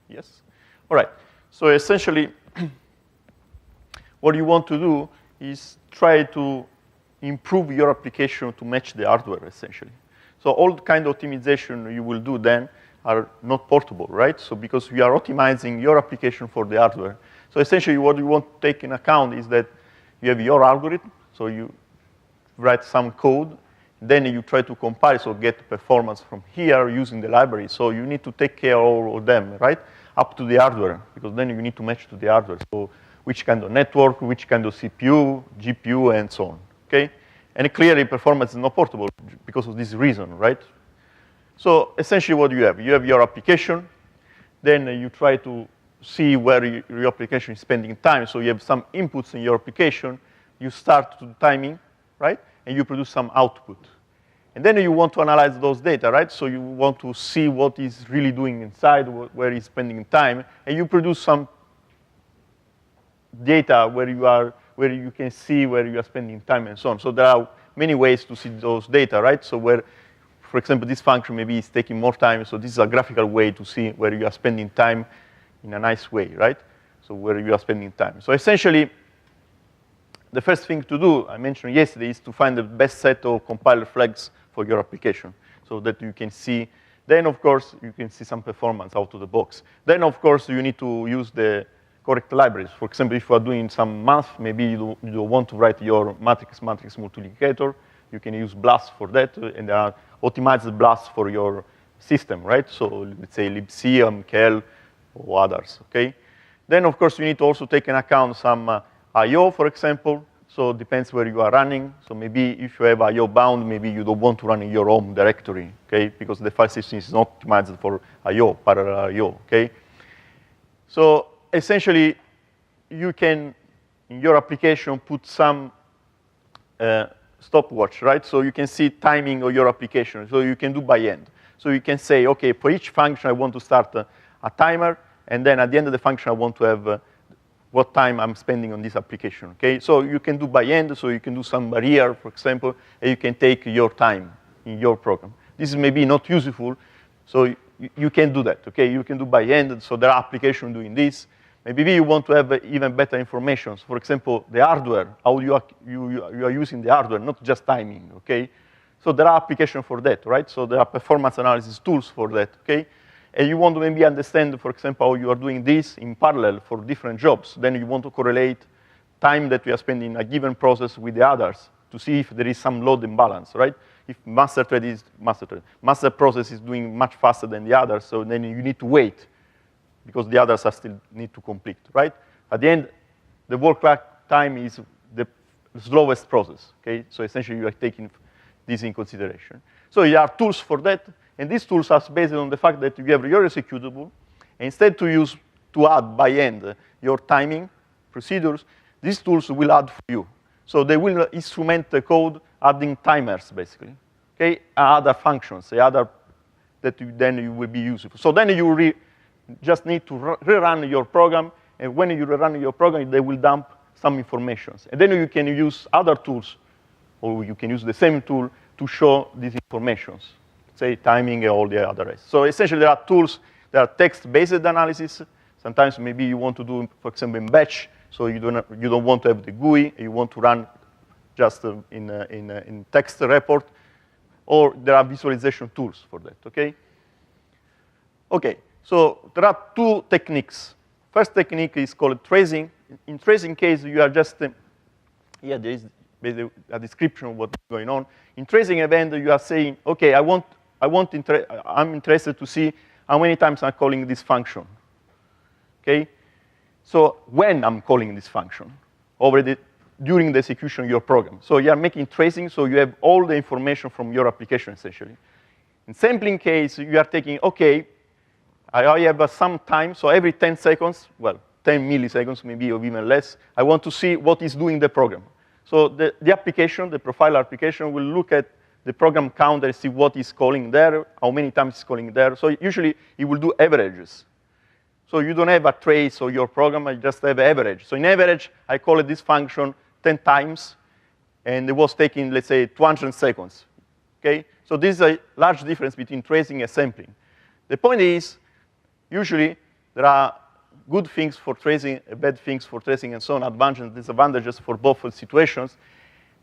Yes? All right. So essentially, what you want to do is try to improve your application to match the hardware, essentially. So all the kind of optimization you will do then are not portable, right? So because we are optimizing your application for the hardware. So essentially, what you want to take in account is that you have your algorithm, so you write some code, then you try to compile, so get performance from here using the library. So you need to take care of all of them, right? Up to the hardware, because then you need to match to the hardware. So which kind of network, which kind of CPU, GPU, and so on, okay? And clearly, performance is not portable because of this reason, right? So essentially, what you have your application, then you try to see where your application is spending time. So you have some inputs in your application, you start to do timing, right? And you produce some output. And then you want to analyze those data, right? So you want to see what is really doing inside, where he's spending time, and you produce some data where you can see where you are spending time and so on. So there are many ways to see those data, right? So where, for example, this function maybe is taking more time, so this is a graphical way to see where you are spending time in a nice way, right? So where you are spending time. So essentially, the first thing to do, I mentioned yesterday, is to find the best set of compiler flags for your application so that you can see. Then, of course, you can see some performance out of the box. Then, of course, you need to use the correct libraries. For example, if you are doing some math, maybe you don't want to write your matrix multiplicator. You can use BLAS for that, and there are optimized BLAS for your system, right? So let's say libc, MKL, or others, okay? Then, of course, you need to also take into account some I/O, for example. So it depends where you are running. So maybe if you have I/O bound, maybe you don't want to run in your home directory, okay? Because the file system is not optimized for I/O, parallel I/O, okay? So essentially, you can, in your application, put some stopwatch, right? So you can see timing of your application. So you can do by end. So you can say, okay, for each function, I want to start a timer, and then at the end of the function, I want to have what time I'm spending on this application, okay? So you can do by end, so you can do some barrier, for example, and you can take your time in your program. This is maybe not useful, so you can do that, okay? You can do by end, so there are applications doing this. Maybe you want to have even better information. So for example, the hardware, how you are using the hardware, not just timing, okay? So there are applications for that, right? So there are performance analysis tools for that, okay? And you want to maybe understand, for example, how you are doing this in parallel for different jobs. Then you want to correlate time that we are spending in a given process with the others to see if there is some load imbalance, right? If master process is doing much faster than the others, so then you need to wait because the others are still need to complete, right? At the end, the work time is the slowest process, okay? So essentially, you are taking this in consideration. So there are tools for that. And these tools are based on the fact that you have your executable. Instead to add by end your timing procedures, these tools will add for you. So they will instrument the code adding timers, basically, okay? Other functions, that then you will be useful. So then you just need to rerun your program. And when you rerun your program, they will dump some informations. And then you can use other tools, or you can use the same tool to show these informations. Say timing and all the other rest. So essentially, there are tools that are text-based analysis. Sometimes maybe you want to do, for example, in batch, so you don't want to have the GUI, you want to run just in text report, or there are visualization tools for that, okay? Okay, so there are two techniques. First technique is called tracing. In tracing case, you are just, there is basically a description of what's going on. In tracing event, you are saying, okay, I'm interested to see how many times I'm calling this function, okay? So when I'm calling this function, during the execution of your program. So you are making tracing, so you have all the information from your application, essentially. In sampling case, you are taking, okay, I have some time, so every 10 seconds, well, 10 milliseconds maybe, or even less, I want to see what is doing the program. So the application, the profile application, will look at the program counter and see what is calling there, how many times it's calling there. So usually, it will do averages. So you don't have a trace of your program, I just have average. So in average, I call this function 10 times, and it was taking, let's say, 200 seconds, okay? So this is a large difference between tracing and sampling. The point is, usually, there are good things for tracing, bad things for tracing, and so on, advantages and disadvantages for both situations.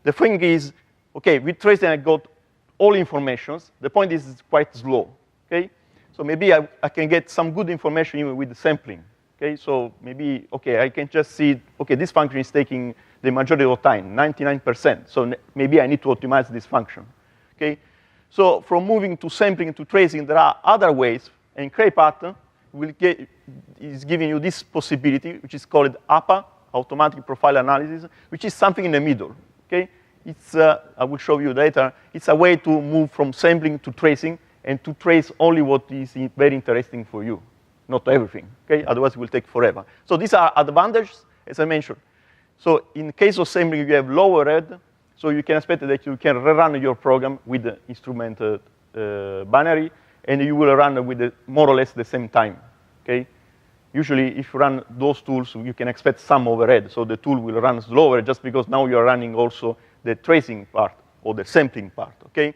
The thing is, okay, with tracing I got all informations. The point is it's quite slow, okay? So maybe I can get some good information even with the sampling, okay? So maybe, okay, I can just see, okay, this function is taking the majority of time, 99%. So maybe I need to optimize this function, okay? So from moving to sampling to tracing, there are other ways, and CrayPAT is giving you this possibility, which is called APA, Automatic Profile Analysis, which is something in the middle, okay? It's, I will show you later, it's a way to move from sampling to tracing and to trace only what is very interesting for you, not everything, okay? Otherwise it will take forever. So these are advantages, as I mentioned. So in case of sampling, you have lower overhead, so you can expect that you can rerun your program with the instrument binary, and you will run with more or less the same time, okay? Usually, if you run those tools, you can expect some overhead. So the tool will run slower just because now you're running also the tracing part or the sampling part, okay?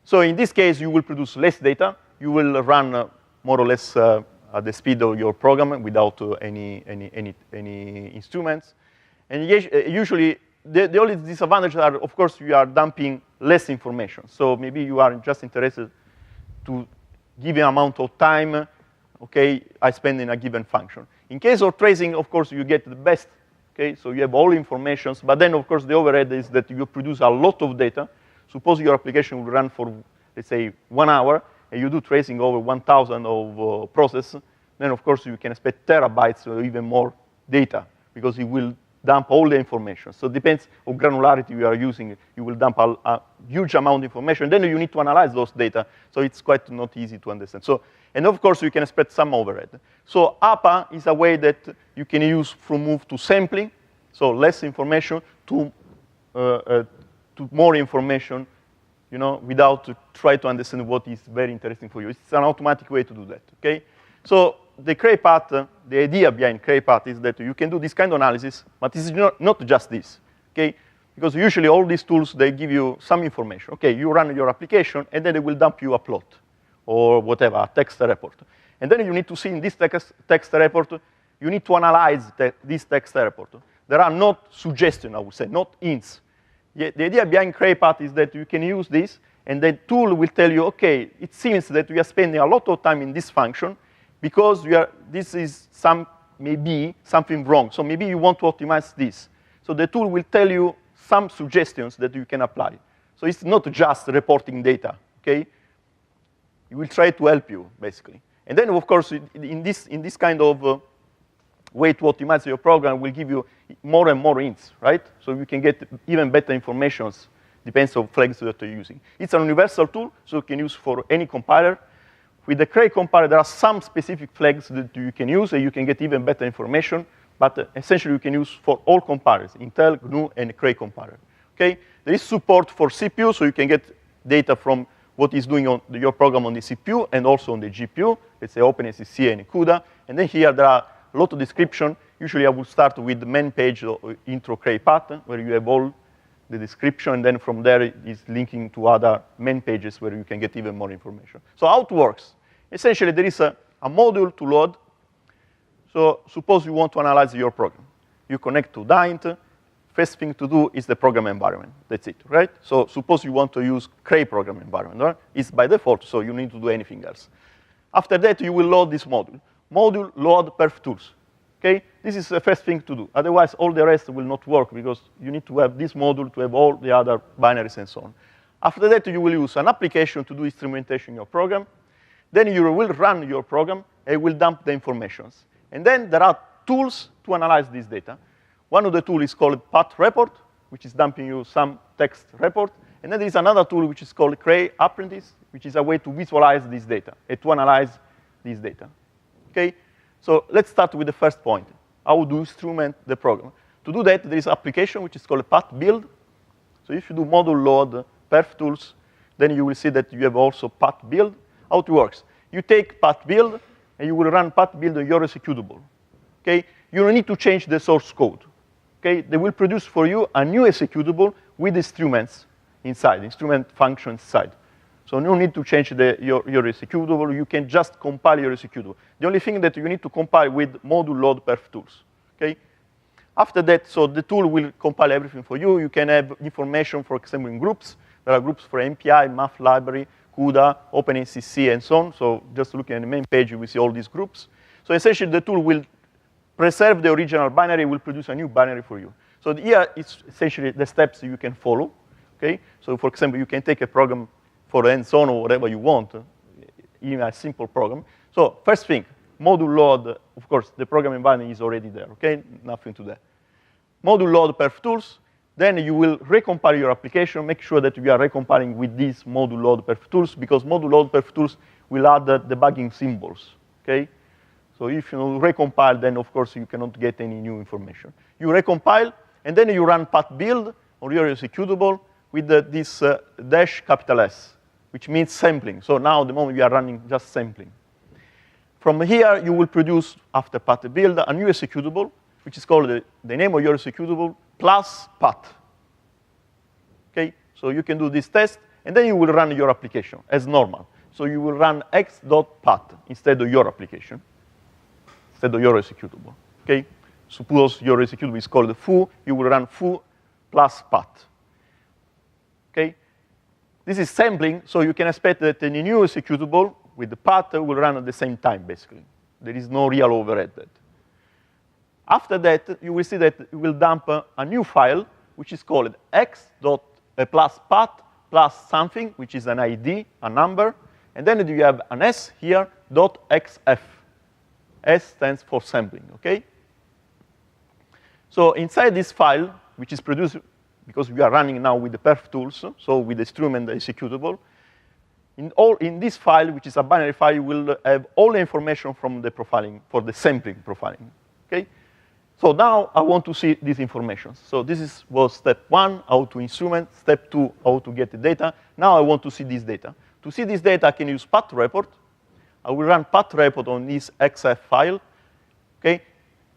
So in this case, you will produce less data. You will run more or less at the speed of your program without any instruments. And usually, the only disadvantages are, of course, you are dumping less information. So maybe you are just interested to give an amount of time, okay, I spend in a given function. In case of tracing, of course, you get the best, okay? So you have all informations, but then, of course, the overhead is that you produce a lot of data. Suppose your application will run for, let's say, 1 hour, and you do tracing over 1,000 of process, then, of course, you can expect terabytes or even more data, because it will dump all the information. So it depends on granularity you are using. You will dump a huge amount of information. Then you need to analyze those data. So it's quite not easy to understand. So, and of course, you can expect some overhead. So APA is a way that you can use from move to sampling, so less information, to more information, you know, without try to understand what is very interesting for you. It's an automatic way to do that, okay? So the CrayPAT, the idea behind CrayPAT is that you can do this kind of analysis, but it's not just this, okay? Because usually all these tools, they give you some information. Okay, you run your application, and then they will dump you a plot or whatever, a text report. And then you need to see in this text report, you need to analyze this text report. There are not suggestions, I would say, not hints. The idea behind CrayPAT is that you can use this, and the tool will tell you, okay, it seems that we are spending a lot of time in this function, because this is maybe something wrong. So maybe you want to optimize this. So the tool will tell you some suggestions that you can apply. So it's not just reporting data, okay? It will try to help you, basically. And then, of course, in this kind of way to optimize your program will give you more and more hints, right? So you can get even better information, depends on flags that you're using. It's a universal tool, so you can use for any compiler. With the Cray compiler, there are some specific flags that you can use, and you can get even better information. But essentially, you can use for all compilers, Intel, GNU, and Cray compiler. Okay? There is support for CPU, so you can get data from what is doing on your program on the CPU and also on the GPU. Let's say OpenSCC and CUDA. And then here, there are a lot of description. Usually, I would start with the main page of intro CrayPAT, where you have all the description, and then from there, it is linking to other main pages where you can get even more information. So how it works? Essentially, there is a module to load. So suppose you want to analyze your program. You connect to Daint. First thing to do is the program environment. That's it, right? So suppose you want to use Cray program environment. Right? It's by default, so you need to do anything else. After that, you will load this module. Module load perftools. Okay? This is the first thing to do. Otherwise, all the rest will not work, because you need to have this module to have all the other binaries and so on. After that, you will use an application to do instrumentation in your program. Then you will run your program, and it will dump the informations. And then there are tools to analyze this data. One of the tools is called pat report, which is dumping you some text report. And then there is another tool which is called Cray apprentice, which is a way to visualize this data and to analyze this data. Okay? So let's start with the first point. How do you instrument the program? To do that, there is an application which is called pat build. So if you do module load perftools, then you will see that you have also pat build. How it works? You take pat build, and you will run pat build on your executable. Okay? You don't need to change the source code. Okay? They will produce for you a new executable with instruments inside, instrument functions inside. So no need to change your executable. You can just compile your executable. The only thing that you need to compile with module load perftools, okay? After that, so the tool will compile everything for you. You can have information, for example, in groups. There are groups for MPI, math library, CUDA, OpenACC, and so on. So just looking at the main page, you will see all these groups. So essentially, the tool will preserve the original binary, will produce a new binary for you. So here, it's essentially the steps you can follow, okay? So for example, you can take a program for hands-on or whatever you want, even a simple program. So first thing, module load, of course, the program environment is already there, okay? Nothing to that. Module load perftools, then you will recompile your application, make sure that you are recompiling with these module load perftools, because module load perftools will add the debugging symbols, okay? So if you recompile, then of course you cannot get any new information. You recompile, and then you run pat build on your executable with this dash capital S, which means sampling. So now, the moment you are running just sampling. From here, you will produce, after pat build, a new executable, which is called the name of your executable plus pat. Okay? So you can do this test, and then you will run your application as normal. So you will run x.pat instead of your application, instead of your executable. Okay? Suppose your executable is called foo, you will run foo plus pat. Okay? This is sampling, so you can expect that the new executable with the pat will run at the same time, basically. There is no real overhead. After that, you will see that it will dump a new file, which is called x.plus pat plus something, which is an ID, a number, and then you have an S here, .xf. S stands for sampling, okay? So inside this file, which is produced because we are running now with the perftools, so with the instrument executable, in this file, which is a binary file, you will have all the information from the profiling, for the sampling profiling, okay? So now I want to see these information. So this was step 1, how to instrument. Step 2, how to get the data. Now I want to see this data. To see this data, I can use pat report. I will run pat report on this XF file, okay?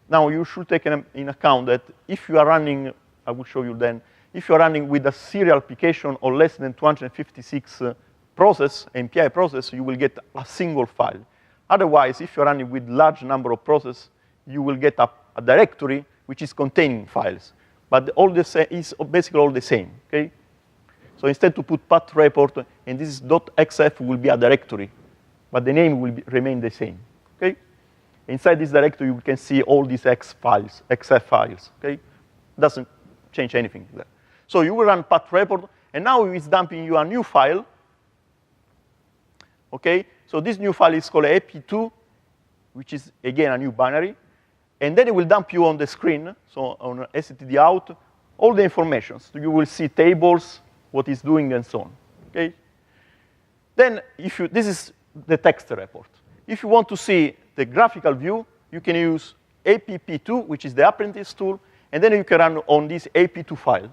Now you should take in account that if you are running, I will show you then, if you are running with a serial application or less than 256 process, MPI process, you will get a single file. Otherwise, if you're running with large number of processes, you will get a directory which is containing files. But is basically all the same, okay? So instead to put pat report, and this is .xf will be a directory, but the name will remain the same, okay? Inside this directory, you can see all these XF files, okay? Doesn't change anything there. So you will run pat report, and now it's dumping you a new file, okay? So this new file is called ap2, which is, again, a new binary. And then it will dump you on the screen, so on std out, all the information. So you will see tables, what it's doing, and so on, okay? Then, this is the text report. If you want to see the graphical view, you can use app2, which is the apprentice tool, and then you can run on this ap2 file.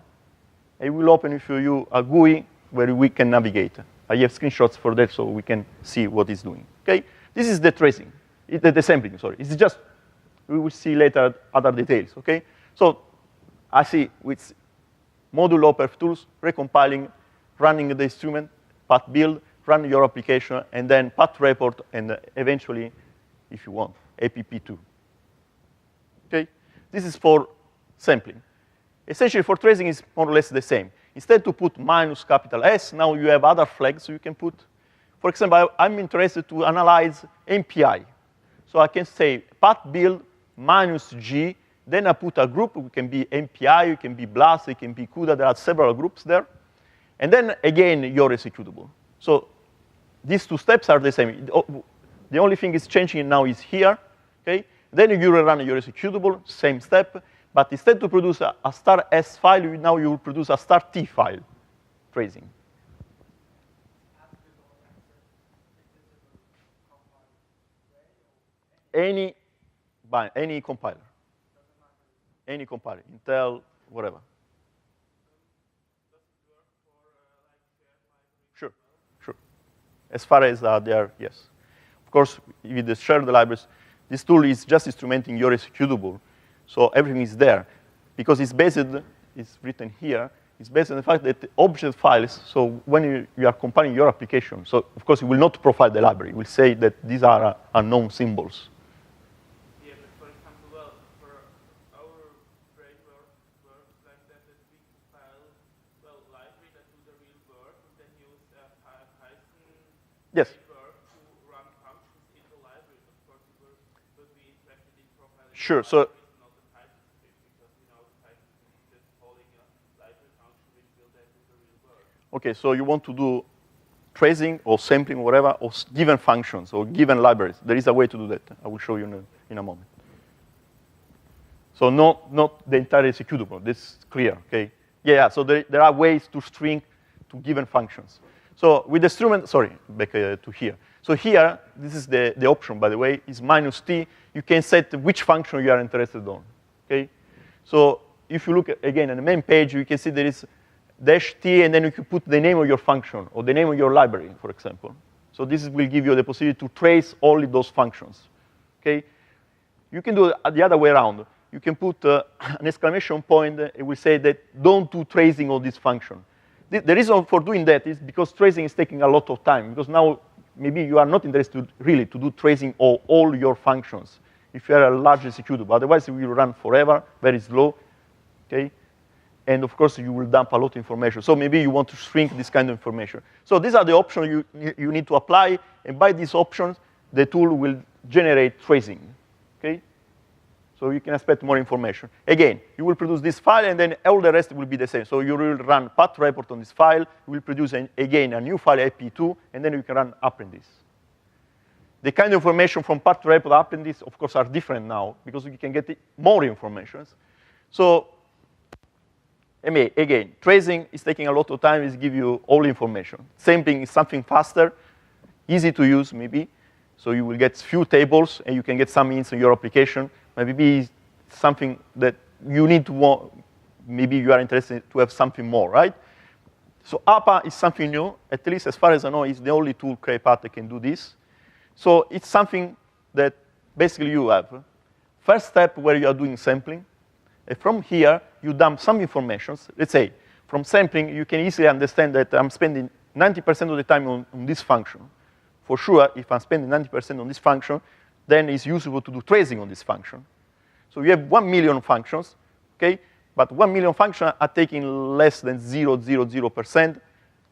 It will open for you a GUI where we can navigate. I have screenshots for that so we can see what it's doing, okay? This is the tracing, the sampling, sorry. It's just, we will see later other details, okay? So I see with module load perftools, recompiling, running the instrument, pat build, run your application, and then pat report, and eventually, if you want, app2. Okay? This is for sampling. Essentially, for tracing, it's more or less the same. Instead to put minus capital S, now you have other flags you can put. For example, I'm interested to analyze MPI. So I can say pat build minus G, then I put a group. It can be MPI, it can be BLAS, it can be CUDA. There are several groups there. And then, again, your executable. So these two steps are the same. The only thing is changing now is here, okay? Then you will run your executable, same step. But instead to produce a star S file, now you will produce a star T file, tracing. Any compiler. Any compiler, Intel, whatever. Sure, sure. As far as they are, yes. Of course, with the shared libraries, this tool is just instrumenting your executable. So everything is there. Because it's based, it's written here, is based on the fact that the object files, so when you are compiling your application, so of course you will not profile the library. You will say that these are unknown symbols. Yeah, but for example, well, for our framework works like that we compile, well, library that do the real work and then use Python Yes. framework to run functions in the libraries. Of course, we will be interested in profiling Sure. the So libraries, not the Python script, because we know the Python script is just calling a library function which will then do the real work. okay, so you want to do tracing or sampling or whatever, or given functions or given libraries. There is a way to do that. I will show you in a moment. So not the entire executable. This is clear, okay? Yeah, so there are ways to string to given functions. So with the instrument, sorry, back to here. So here, this is the option, by the way, is -t. You can set which function you are interested on, okay? So if you look again at the main page, you can see there is -t, and then you can put the name of your function or the name of your library, for example. So this will give you the possibility to trace only those functions, okay? You can do it the other way around. You can put an exclamation point. It will say that don't do tracing of this function. The reason for doing that is because tracing is taking a lot of time, because now maybe you are not interested really to do tracing of all your functions if you are a large executable. Otherwise, it will run forever, very slow, okay? And of course, you will dump a lot of information. So maybe you want to shrink this kind of information. So these are the options you need to apply. And by these options, the tool will generate tracing, okay? So you can expect more information. Again, you will produce this file, and then all the rest will be the same. So you will run pat report on this file. You will produce, again, a new file, ip2, and then you can run apprentice. The kind of information from pat report apprentice, of course, are different now, because you can get more information. So again, tracing is taking a lot of time. It's give you all information. Sampling is something faster, easy to use, maybe. So you will get few tables, and you can get some hints in your application. Maybe something that you need to want, maybe you are interested to have something more, right? So APA is something new. At least as far as I know, it's the only tool, CrayPAT, that can do this. So it's something that basically you have. First step where you are doing sampling. And from here, you dump some information. Let's say, from sampling, you can easily understand that I'm spending 90% of the time on this function. For sure, if I'm spending 90% on this function, then it's useful to do tracing on this function. So you have 1 million functions, okay? But 1 million functions are taking less than 0.00%,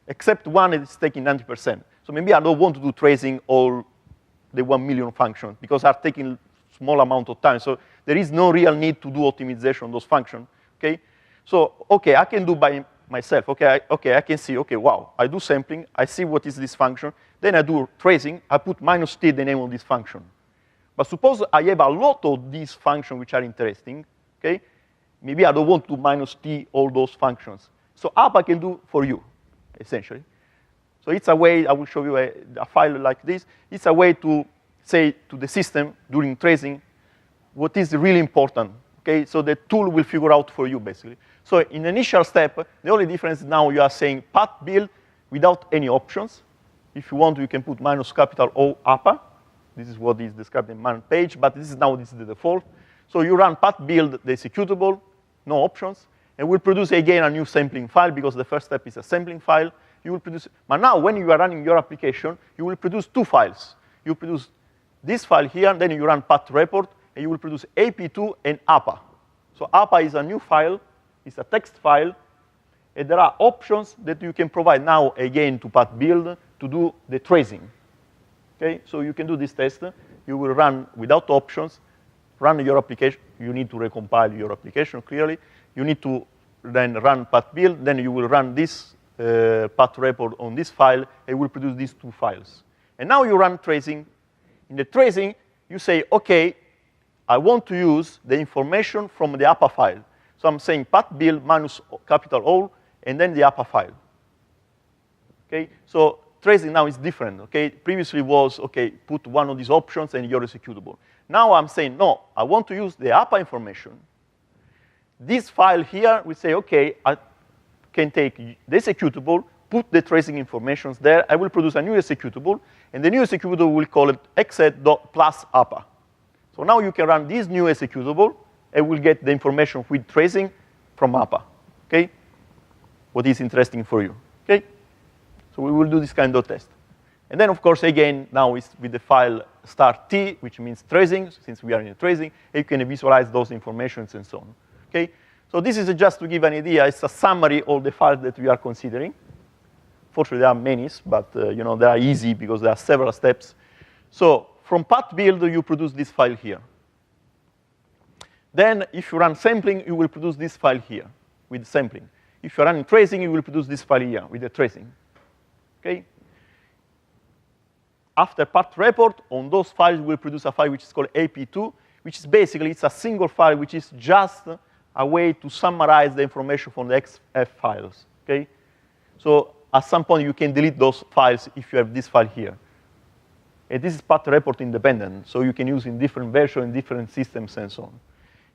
except one is taking 90%. So maybe I don't want to do tracing all the 1 million functions, because are taking small amount of time. So there is no real need to do optimization on those functions, okay? So, okay, I can do by myself. Okay, I can see, okay, wow, I do sampling, I see what is this function, then I do tracing, I put -t, the name of this function. But suppose I have a lot of these functions which are interesting, okay? Maybe I don't want to -t all those functions. So APA can do for you, essentially. So it's a way, I will show you a file like this. It's a way to say to the system during tracing what is really important, okay? So the tool will figure out for you, basically. So in the initial step, the only difference now you are saying pat build without any options. If you want, you can put -O APA. This is what is described in man page, but this is the default. So you run pat build the executable, no options, and we'll produce again a new sampling file, because the first step is a sampling file. You will produce, but now when you are running your application, you will produce two files. You produce this file here, and then you run pat report, and you will produce ap2 and APA. So APA is a new file, it's a text file, and there are options that you can provide now again to pat build to do the tracing. Okay, so you can do this test. You will run without options, run your application. You need to recompile your application, clearly. You need to then run pat build. Then you will run this pat report on this file. It will produce these two files. And now you run tracing. In the tracing, you say, OK, I want to use the information from the APA file. So I'm saying pat build -O, and then the APA file. Okay, so tracing now is different, okay? Previously was, okay, put one of these options and you're executable. Now I'm saying, no, I want to use the APA information. This file here, we say, okay, I can take the executable, put the tracing information there. I will produce a new executable, and the new executable will call it xset.plus_APA. So now you can run this new executable, and we'll get the information with tracing from APA, okay? what is interesting for you, okay? So we will do this kind of test. And then, of course, again, now it's with the file start T, which means tracing, since we are in tracing, you can visualize those informations and so on, okay? So this is just to give an idea. It's a summary of the files that we are considering. Fortunately, there are many, but you know, they are easy because there are several steps. So from pat build, you produce this file here. Then if you run sampling, you will produce this file here with sampling. If you're running tracing, you will produce this file here with the tracing, okay? After pat report, on those files, we'll produce a file which is called ap2, which is basically, it's a single file, which is just a way to summarize the information from the XF files, okay? So at some point, you can delete those files if you have this file here. And this is pat report independent, so you can use in different versions, in different systems, and so on.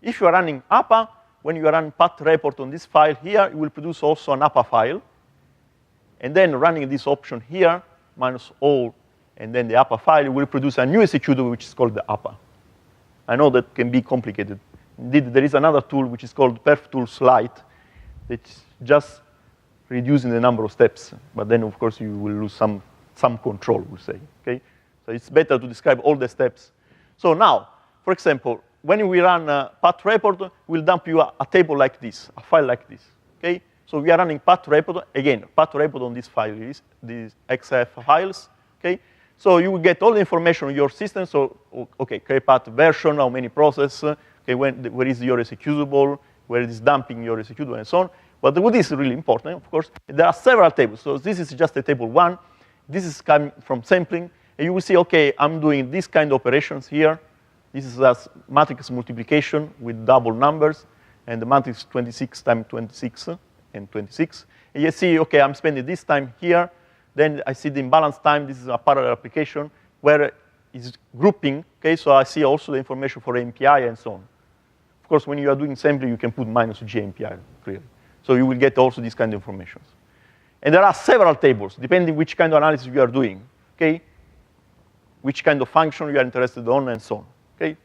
If you are running APA, when you are running pat report on this file here, you will produce also an APA file. And then running this option here, minus all, and then the APA file, will produce a new executable, which is called the APA. I know that can be complicated. Indeed, there is another tool, which is called perftools Lite, that's just reducing the number of steps. But then, of course, you will lose some control, we'll say, okay? So it's better to describe all the steps. So now, for example, when we run pat report, we'll dump you a table like this, a file like this, okay? So we are running pat report, again, pat report on this file, these XF files, okay? So you will get all the information on your system. So, okay, CrayPAT version, how many processes, okay, where is your executable, where it is dumping your executable, and so on. But what is really important, of course, there are several tables. So this is just a table one. This is coming from sampling. And you will see, okay, I'm doing this kind of operations here. This is a matrix multiplication with double numbers. And the matrix 26 times 26 and 26. And you see, okay, I'm spending this time here. Then I see the imbalance time. This is a parallel application where it's grouping. Okay, so I see also the information for MPI and so on. Of course, when you are doing sampling, you can put minus G MPI, clearly. So you will get also this kind of information. And there are several tables, depending which kind of analysis you are doing, okay? Which kind of function you are interested on, and so on, okay?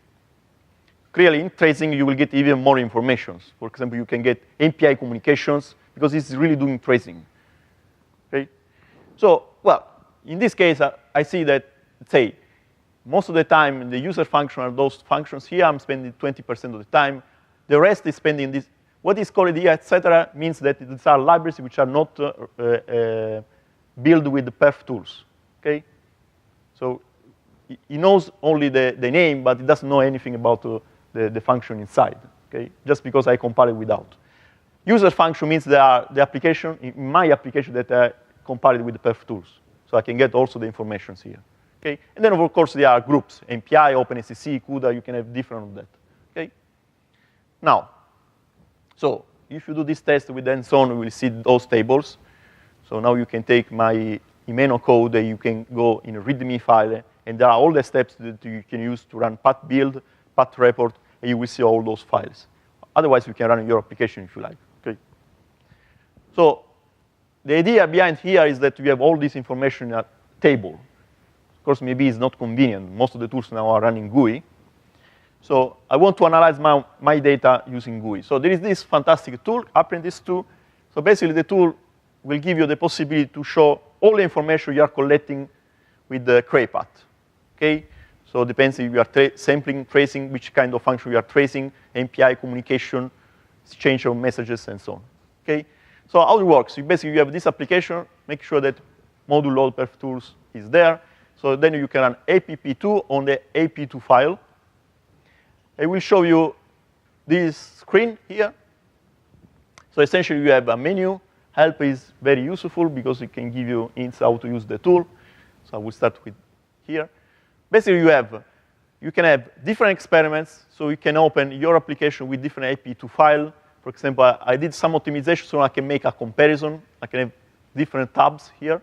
Clearly, in tracing, you will get even more information. For example, you can get MPI communications, because it's really doing tracing, okay? So, well, in this case, I see that, let's say, most of the time, the user function are those functions here. I'm spending 20% of the time. The rest is spending this. What is called here, etc., means that these are libraries which are not built with the perftools, okay? So he knows only the name, but he doesn't know anything about the function inside, okay? Just because I compile it without. User function means they are the application, in my application, that I compile it with the perftools. So I can get also the informations here, okay? And then, of course, there are groups, MPI, OpenSCC, CUDA, you can have different of that, okay? Now, so if you do this test with and so on, you will see those tables. So now you can take my Imeno code, and you can go in a README file, and there are all the steps that you can use to run pat build, pat report, and you will see all those files. Otherwise, you can run your application if you like, okay? So the idea behind here is that we have all this information in a table. Of course, maybe it's not convenient. Most of the tools now are running GUI. So I want to analyze my data using GUI. So there is this fantastic tool, Apprentice2. So basically, the tool will give you the possibility to show all the information you are collecting with the CrayPAT, okay? So it depends if you are sampling, tracing, which kind of function you are tracing, MPI communication, exchange of messages, and so on, okay? So how it works, basically you have this application, make sure that module load perftools is there. So then you can run app2 on the ap2 file. I will show you this screen here. So essentially, you have a menu. Help is very useful because it can give you hints how to use the tool. So I will start with here. Basically, you can have different experiments. So you can open your application with different ap2 file. For example, I did some optimization so I can make a comparison. I can have different tabs here.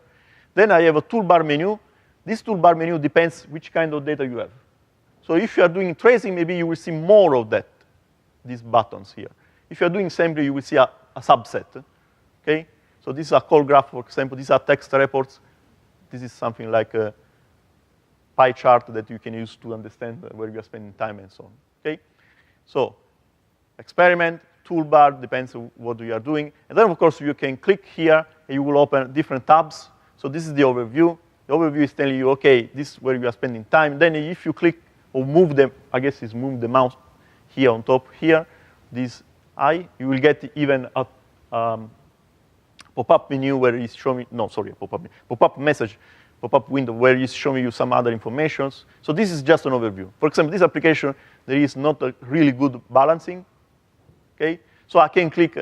Then I have a toolbar menu. This toolbar menu depends which kind of data you have. So if you are doing tracing, maybe you will see more of that, these buttons here. If you are doing sampling, you will see a subset, okay? So this is a call graph, for example. These are text reports. This is something like a pie chart that you can use to understand where you are spending time and so on, okay? So experiment, toolbar, depends on what you are doing. And then, of course, you can click here, and you will open different tabs. So this is the overview. The overview is telling you, OK, this is where you are spending time. Then if you click or move them, I guess it's move the mouse here on top here, this eye, you will get even a pop-up menu where it's showing, no, sorry, pop-up message, pop-up window where it's showing you some other information. So this is just an overview. For example, this application, there is not a really good balancing. Okay? So I can click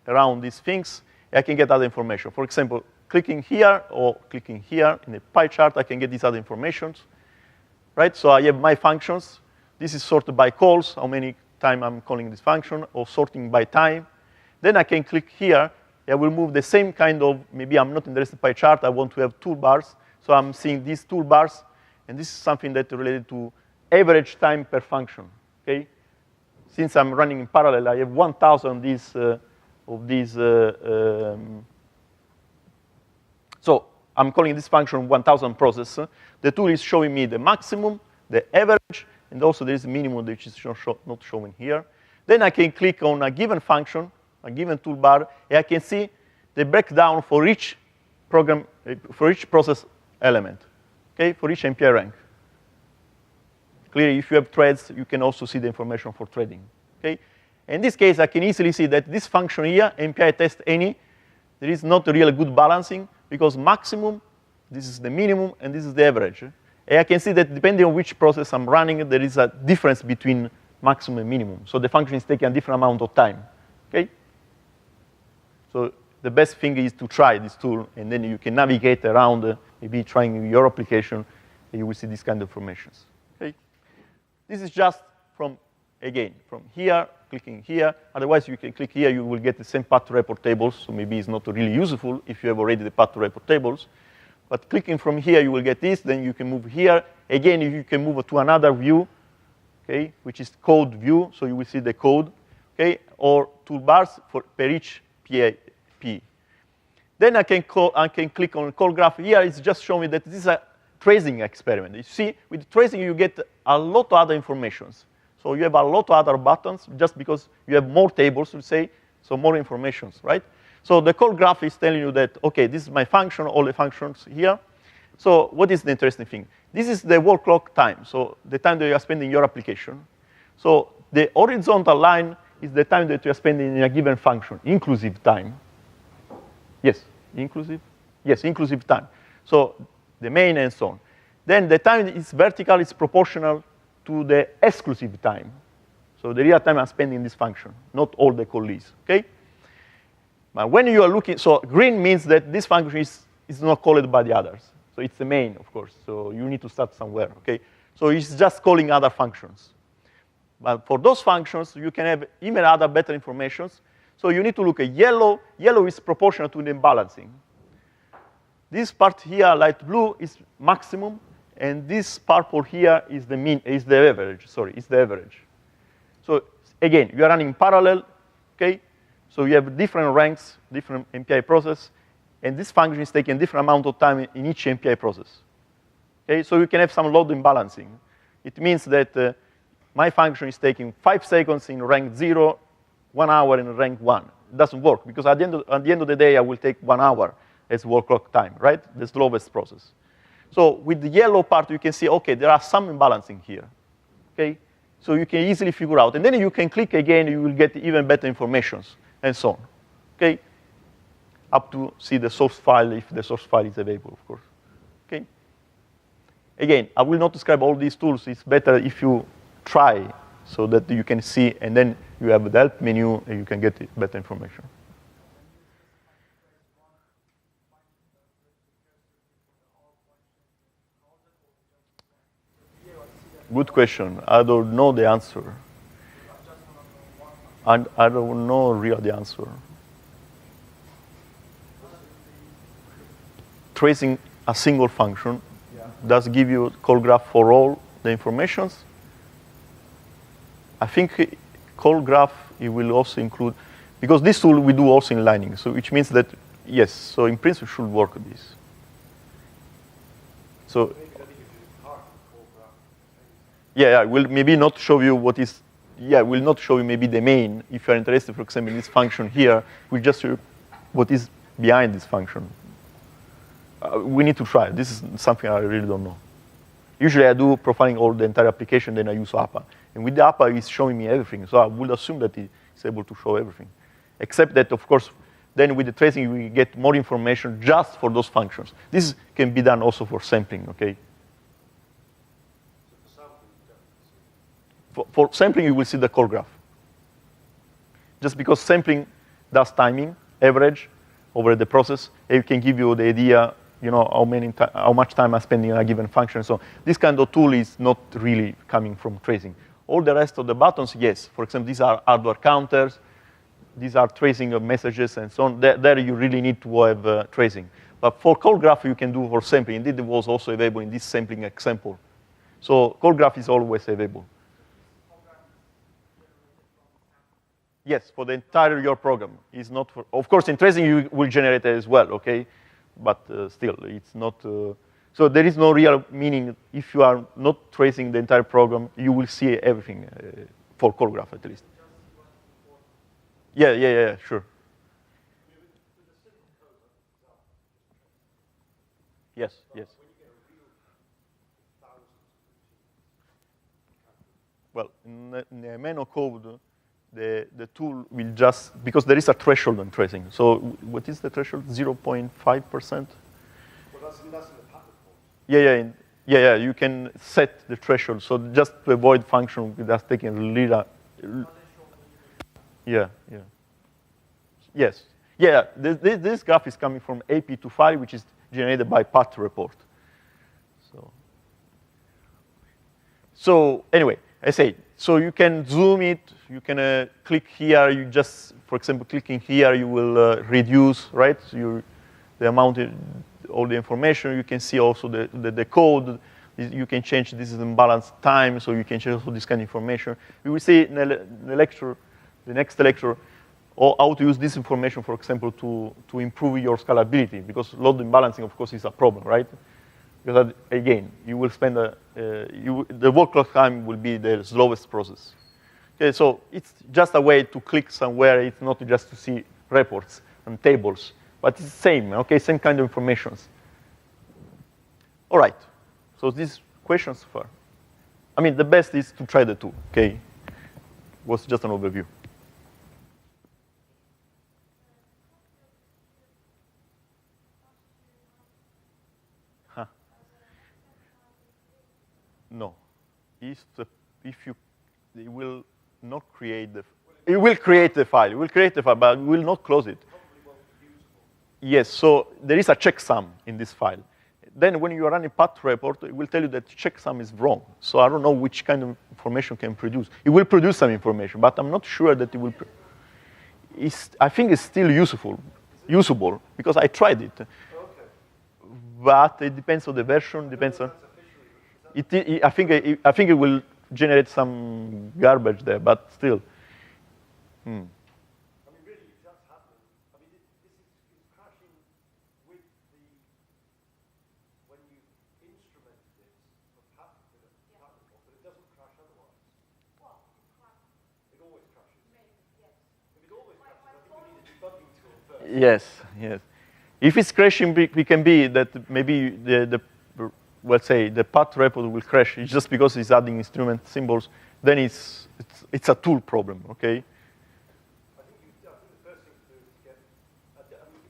around these things, and I can get other information. For example, clicking here or clicking here in the pie chart, I can get these other informations. Right? So I have my functions. This is sorted by calls, how many times I'm calling this function, or sorting by time. Then I can click here. I will move the same kind of, maybe I'm not interested in pie chart. I want to have toolbars. So I'm seeing these toolbars. And this is something that's related to average time per function. Okay? Since I'm running in parallel, I have 1,000 of these. So I'm calling this function 1,000 process. The tool is showing me the maximum, the average, and also there is a minimum which is not showing here. Then I can click on a given function, a given toolbar, and I can see the breakdown for each program, for each process element, okay, for each MPI rank. Clearly, if you have threads, you can also see the information for threading, okay? In this case, I can easily see that this function here, MPI test any, there is not a really good balancing because maximum, this is the minimum, and this is the average. And I can see that depending on which process I'm running, there is a difference between maximum and minimum. So the function is taking a different amount of time, okay? So the best thing is to try this tool, and then you can navigate around, maybe trying your application, and you will see this kind of information. Okay? This is just from, again, from here, clicking here. Otherwise, you can click here, you will get the same path to report tables, so maybe it's not really useful if you have already the path to report tables. But clicking from here, you will get this, then you can move here. Again, if you can move to another view, okay, which is code view, so you will see the code, okay, or toolbars for per each PA. Then I can click on call graph. Here it's just showing me that this is a tracing experiment. You see, with tracing, you get a lot of other informations. So you have a lot of other buttons just because you have more tables, to say, so more informations, right? So the call graph is telling you that, OK, this is my function, all the functions here. So what is the interesting thing? This is the work clock time, so the time that you are spending your application. So the horizontal line is the time that you are spending in a given function, inclusive time. Yes, inclusive? Yes, inclusive time. So the main and so on. Then the time is vertical, is proportional to the exclusive time. So the real time I'm spending in this function, not all the callees, okay? But when you are looking, so green means that this function is not called by the others. So it's the main, of course. So you need to start somewhere, okay? So it's just calling other functions. But for those functions, you can have even other better informations. So you need to look at yellow. Yellow is proportional to the imbalancing. This part here, light blue, is maximum. And this purple here is the mean, is the average. Sorry, is the average. So again, you are running parallel, okay? So you have different ranks, different MPI process. And this function is taking a different amount of time in each MPI process. Okay, so you can have some load imbalancing. It means that my function is taking 5 seconds in rank 0, 1 hour in rank 1. It doesn't work, because at the end of the day, I will take 1 hour as work clock time, right? The slowest process. So with the yellow part, you can see, OK, there are some imbalancing here. Okay, so you can easily figure out. And then you can click again, you will get even better informations, and so on. Okay, up to see the source file, if the source file is available, of course. Okay. Again, I will not describe all these tools. It's better if you try so that you can see, and then you have the help menu, and you can get better information. Good question. I don't know the answer. And I don't know really the answer. Tracing a single function does give you a call graph for all the informations. I think call graph, it will also include, because this tool we do also in lining, so which means that, yes, so in principle should work with this. So, yeah, I will maybe not show you what is will not show you maybe the main. If you're interested, for example, in this function here, we'll just show you what is behind this function. We need to try. This is something I really don't know. Usually I do profiling all the entire application, then I use APA. And with the APA, it's showing me everything. So I would assume that it's able to show everything. Except that, of course, then with the tracing, we get more information just for those functions. This can be done also for sampling, okay? For sampling, you will see the call graph. Just because sampling does timing, average, over the process, it can give you the idea, how much time I'm spending on a given function. So this kind of tool is not really coming from tracing. All the rest of the buttons, yes. For example, these are hardware counters. These are tracing of messages and so on. There you really need to have tracing. But for call graph, you can do for sampling. Indeed, it was also available in this sampling example. So call graph is always available. Yes, for the entire your program. It's not for, of course, in tracing you will generate it as well, okay? But still, it's not. So there is no real meaning. If you are not tracing the entire program, you will see everything for call graph at least. Yeah, sure. Yes. Well, in the Meno code, the tool will just, because there is a threshold on tracing. So what is the threshold? 0.5%? Well, that's in the packet form. Yeah, you can set the threshold. So just to avoid function, just taking a little. Yeah. Yes. Yeah, this graph is coming from AP2 file, which is generated by pat report. So anyway, I say, so you can zoom it, you can click here, you just, for example, clicking here, you will reduce, right? So the amount, all the information, you can see also the code, you can change, this is imbalanced time, so you can change also this kind of information. We will see in the lecture, the next lecture, how to use this information, for example, to improve your scalability, because load imbalancing, of course, is a problem, right? Because again, you will spend the workload time will be the slowest process. Okay, so it's just a way to click somewhere. It's not just to see reports and tables, but it's the same. Okay, same kind of informations. All right. So these questions so far. I mean, the best is to try the two. Okay, was just an overview. No, it will not create the. It will create the file. It will create the file, but it will not close it. Yes. So there is a checksum in this file. Then when you are running pat report, it will tell you that checksum is wrong. So I don't know which kind of information can produce. It will produce some information, but I'm not sure that it will. I think it's still usable because I tried it. Okay. But it depends on the version. Depends on. I think it will generate some garbage there, but still. I mean, really, if that's happening, I mean, this is crashing with when you instrument this for pat report, but it doesn't crash otherwise. Well, it always crashes. Maybe, yes. If it always crashes, I think we need a debugging tool first. Yes. If it's crashing, it can be that maybe let's say the pat report will crash. It's just because it's adding instrument symbols. Then it's a tool problem. Okay. I think the first thing to do is to get. I mean,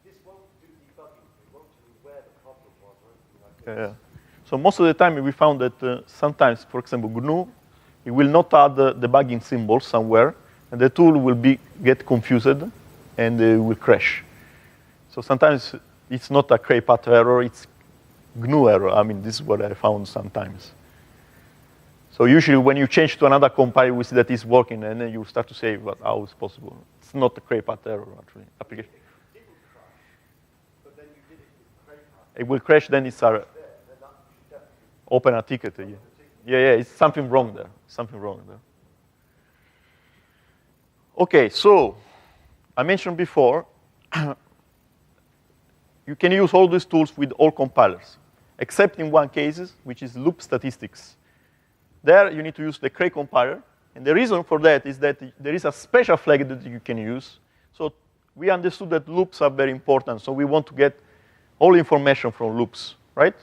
this won't do debugging. It won't tell you where the problem was or anything like this. Yeah. So most of the time we found that sometimes, for example, GNU, it will not add the debugging symbol somewhere, and the tool will get confused and will crash. So sometimes it's not a CrayPAT error. It's GNU error. I mean, this is what I found sometimes. So usually when you change to another compile, we see that it's working, and then you start to say, well, how is possible? It's not a CrayPAT error, actually. Application. It didn't crash, but then you did it with CrayPAT. It will crash, then it's open a ticket. Yeah, it's something wrong there. Okay, so I mentioned before, you can use all these tools with all compilers, except in one case, which is loop statistics. There, you need to use the Cray compiler, And the reason for that is that there is a special flag that you can use. So we understood that loops are very important, so we want to get all information from loops, right?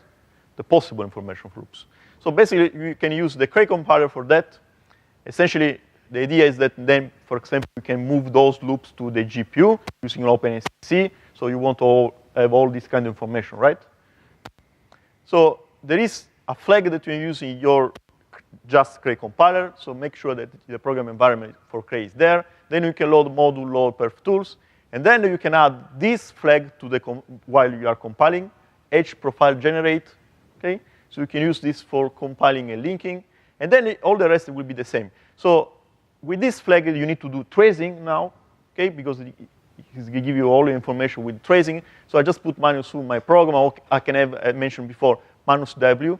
The possible information from loops. So basically, you can use the Cray compiler for that. Essentially, the idea is that then, for example, you can move those loops to the GPU using OpenSC. So you want to have all this kind of information, right? So there is a flag that you use in your just Cray compiler. So make sure that the program environment for Cray is there. Then you can load module, load perftools. And then you can add this flag to the while you are compiling, hprofile generate, okay? So you can use this for compiling and linking. And then all the rest will be the same. So with this flag, you need to do tracing now, okay? Because it will give you all the information with tracing. So I just put -u in my program. I can have, I mentioned before, -w.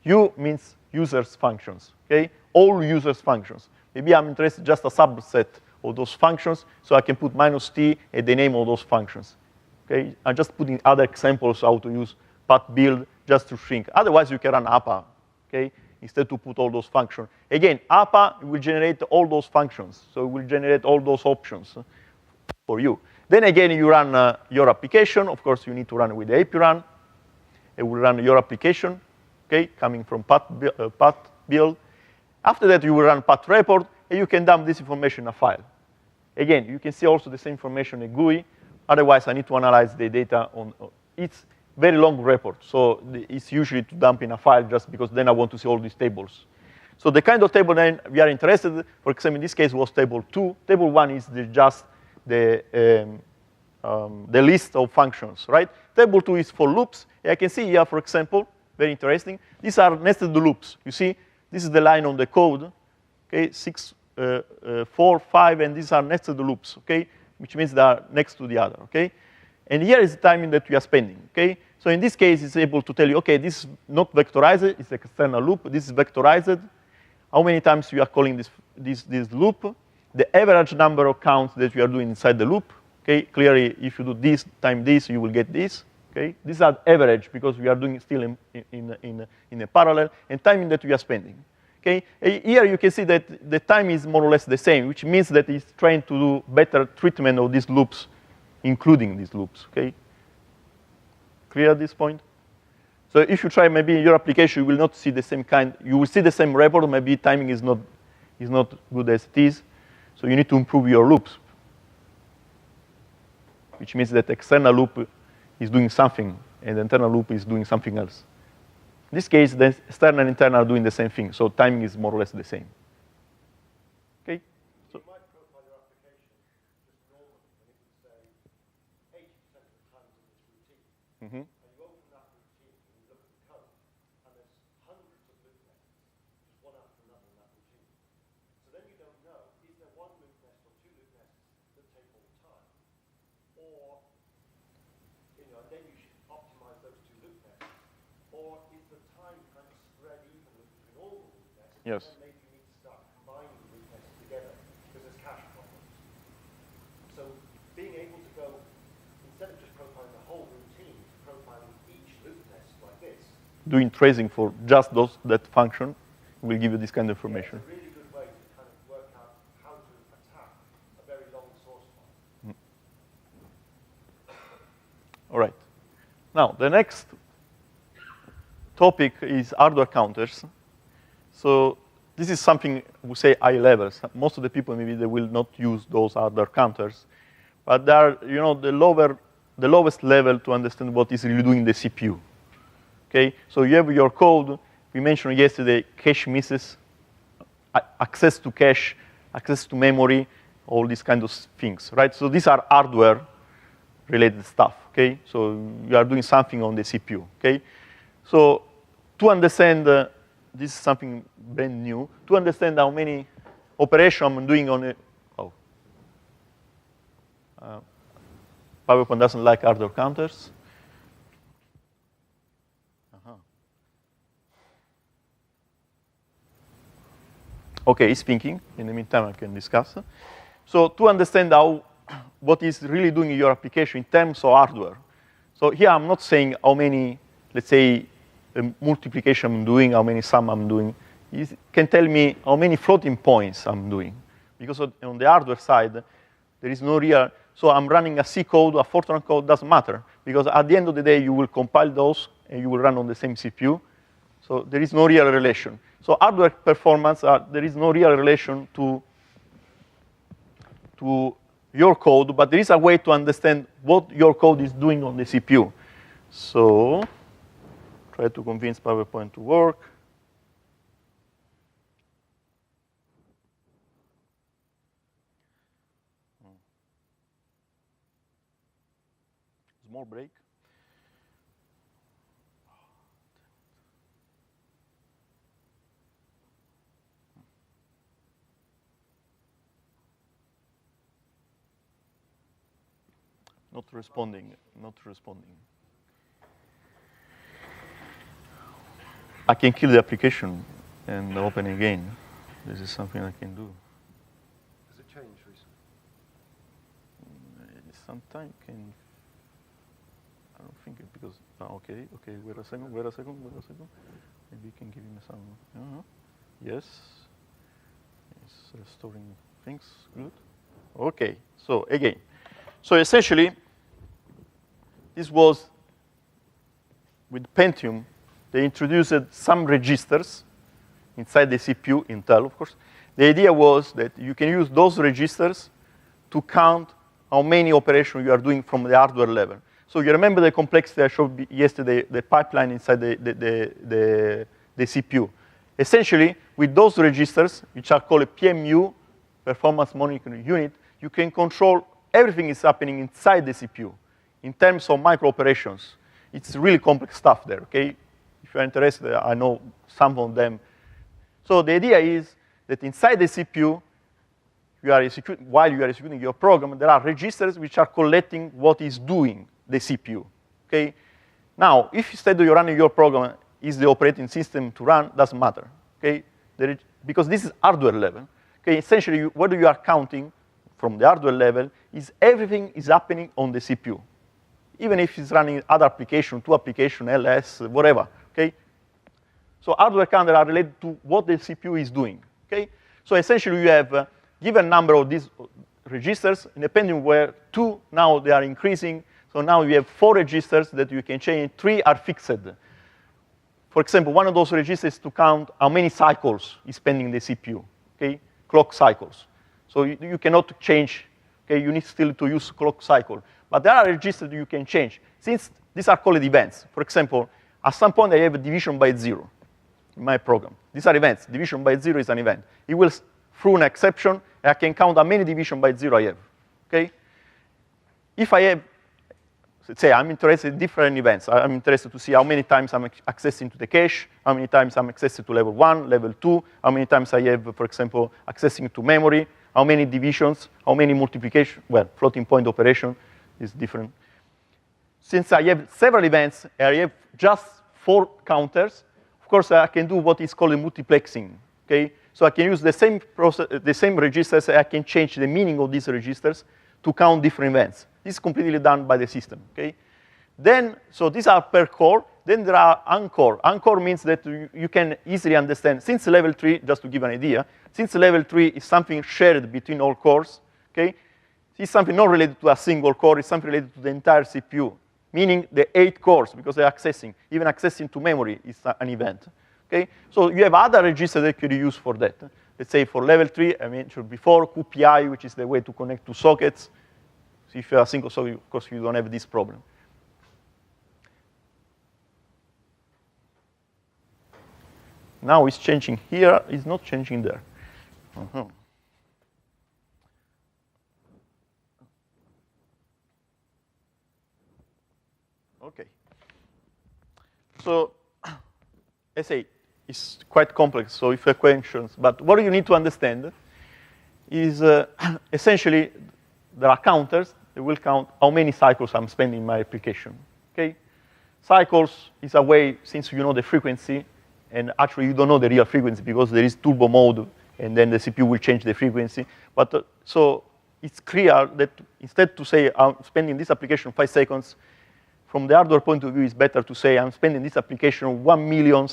U means users functions, okay? All users functions. Maybe I'm interested just a subset of those functions, so I can put -t and the name of those functions, okay? I'm just putting other examples how to use pat build just to shrink. Otherwise, you can run APA, okay? Instead to put all those functions. Again, APA will generate all those functions, so it will generate all those options for you. Then again, you run your application. Of course, you need to run with the APRun. It will run your application, okay, coming from pat build. After that, you will run pat report, and you can dump this information in a file. Again, you can see also the same information in GUI. Otherwise, I need to analyze the data on it's very long report. So it's usually to dump in a file just because then I want to see all these tables. So the kind of table then we are interested, for example, in this case was table 2. Table 1 is just the list of functions, right? Table 2 is for loops. And I can see here, for example, very interesting. These are nested loops. You see, this is the line on the code. Okay, 6, 4, 5, and these are nested loops, okay? Which means they are next to the other, okay? And here is the timing that we are spending, okay? So in this case, it's able to tell you, okay, this is not vectorized, it's an external loop. This is vectorized. How many times you are calling this loop? The average number of counts that you are doing inside the loop, okay? Clearly, if you do this time this, you will get this, okay? These are average because we are doing still in a parallel, and timing that we are spending. Okay? Here you can see that the time is more or less the same, which means that it's trying to do better treatment of these loops, including these loops. Okay? Clear at this point? So if you try maybe in your application, you will not see the same kind. You will see the same report. Maybe timing is not good as it is. So you need to improve your loops, which means that the external loop is doing something, and the internal loop is doing something else. In this case, the external and internal are doing the same thing, so timing is more or less the same. Okay? So, you might profile your application just normally, and it would say 80% of the time in this routine. And you open that routine and you look at the code, and there's hundreds of loop nests, just one after another in that routine. So then you don't know, is there one loop nest or two loop nests that take all the time? Or, then you should optimize those two loop nests. Or is the time kind of spread evenly between all the loop nests? yes. And then maybe you need to start combining the loop nests together because there's cache problems. So being able to go, instead of just profiling the whole routine, profiling each loop nest like this. Doing tracing for just that function will give you this kind of information. Yeah, it's a really good way to kind of work out how to attack a very long source file. All right. Now, the next topic is hardware counters. So this is something we say high levels. Most of the people maybe they will not use those hardware counters, but they are the lowest level to understand what is really doing the CPU. Okay, so you have your code. We mentioned yesterday cache misses, access to cache, access to memory, all these kind of things, right? So these are hardware-related stuff. Okay, so you are doing something on the CPU. Okay, so to understand, this is something brand new. To understand how many operations I'm doing on it. PowerPoint doesn't like hardware counters. Okay, it's thinking. In the meantime, I can discuss. So to understand what is really doing in your application in terms of hardware. So here I'm not saying how many, let's say, multiplication I'm doing, how many sum I'm doing. it can tell me how many floating points I'm doing. Because on the hardware side, there is no real, so I'm running a C code, a Fortran code, doesn't matter. Because at the end of the day, you will compile those, and you will run on the same CPU. So there is no real relation. So hardware performance, there is no real relation to your code, but there is a way to understand what your code is doing on the CPU. So try to convince PowerPoint to work. Small break. Not responding, not responding. I can kill the application and open again. This is something I can do. Has it changed recently? Sometimes can. I don't think it because. Okay. Wait a second. Maybe you can give him some. Yes. It's restoring things. Good. Okay. So again. So essentially, this was with Pentium. They introduced some registers inside the CPU, Intel, of course. The idea was that you can use those registers to count how many operations you are doing from the hardware level. So you remember the complexity I showed yesterday, the pipeline inside the CPU. Essentially, with those registers, which are called a PMU, Performance Monitoring Unit, you can control everything is happening inside the CPU in terms of micro operations. It's really complex stuff there, okay? If you're interested, I know some of them. So the idea is that inside the CPU, while you are executing your program, there are registers which are collecting what is doing the CPU, okay? Now, if instead you're running your program, is the operating system to run, doesn't matter, okay? Because this is hardware level. Okay, essentially, what you are counting from the hardware level is everything is happening on the CPU. Even if it's running other application, two application, LS, whatever, okay? So hardware counter are related to what the CPU is doing, okay? So essentially you have a given number of these registers, independent where 2, now they are increasing. So now you have 4 registers that you can change, 3 are fixed. For example, one of those registers is to count how many cycles is spending the CPU, okay? Clock cycles. So you cannot change, okay? You need still to use clock cycle. But there are registers you can change. Since these are called events, for example, at some point I have a division by 0 in my program. These are events. Division by 0 is an event. It will through an exception, and I can count how many division by 0 I have, okay? If I have, let's say I'm interested in different events. I'm interested to see how many times I'm accessing to the cache, how many times I'm accessing to level 1, level 2, how many times I have, for example, accessing to memory, how many divisions, how many multiplication, well, floating point operation is different. Since I have several events, I have just 4 counters, of course, I can do what is called a multiplexing, okay? So I can use the same process, the same registers, I can change the meaning of these registers to count different events. This is completely done by the system, okay? Then, so these are per core. Then there are uncore. Uncore means that you can easily understand, since level 3, just to give an idea, since level 3 is something shared between all cores, okay? It's something not related to a single core, it's something related to the entire CPU, meaning the 8 cores, because they're accessing. Even accessing to memory is an event, okay? So you have other registers that you use for that. Let's say for level 3, I mentioned before, QPI, which is the way to connect to sockets. So if you have a single socket, of course, you don't have this problem. Now it's changing here, it's not changing there. Okay. So, I say, it's quite complex, so if you have questions, but what you need to understand is essentially there are counters that will count how many cycles I'm spending in my application, okay? Cycles is a way, since you know the frequency, and actually you don't know the real frequency because there is turbo mode, and then the CPU will change the frequency. But so it's clear that instead to say I'm spending this application 5 seconds, from the hardware point of view, it's better to say I'm spending this application 1 million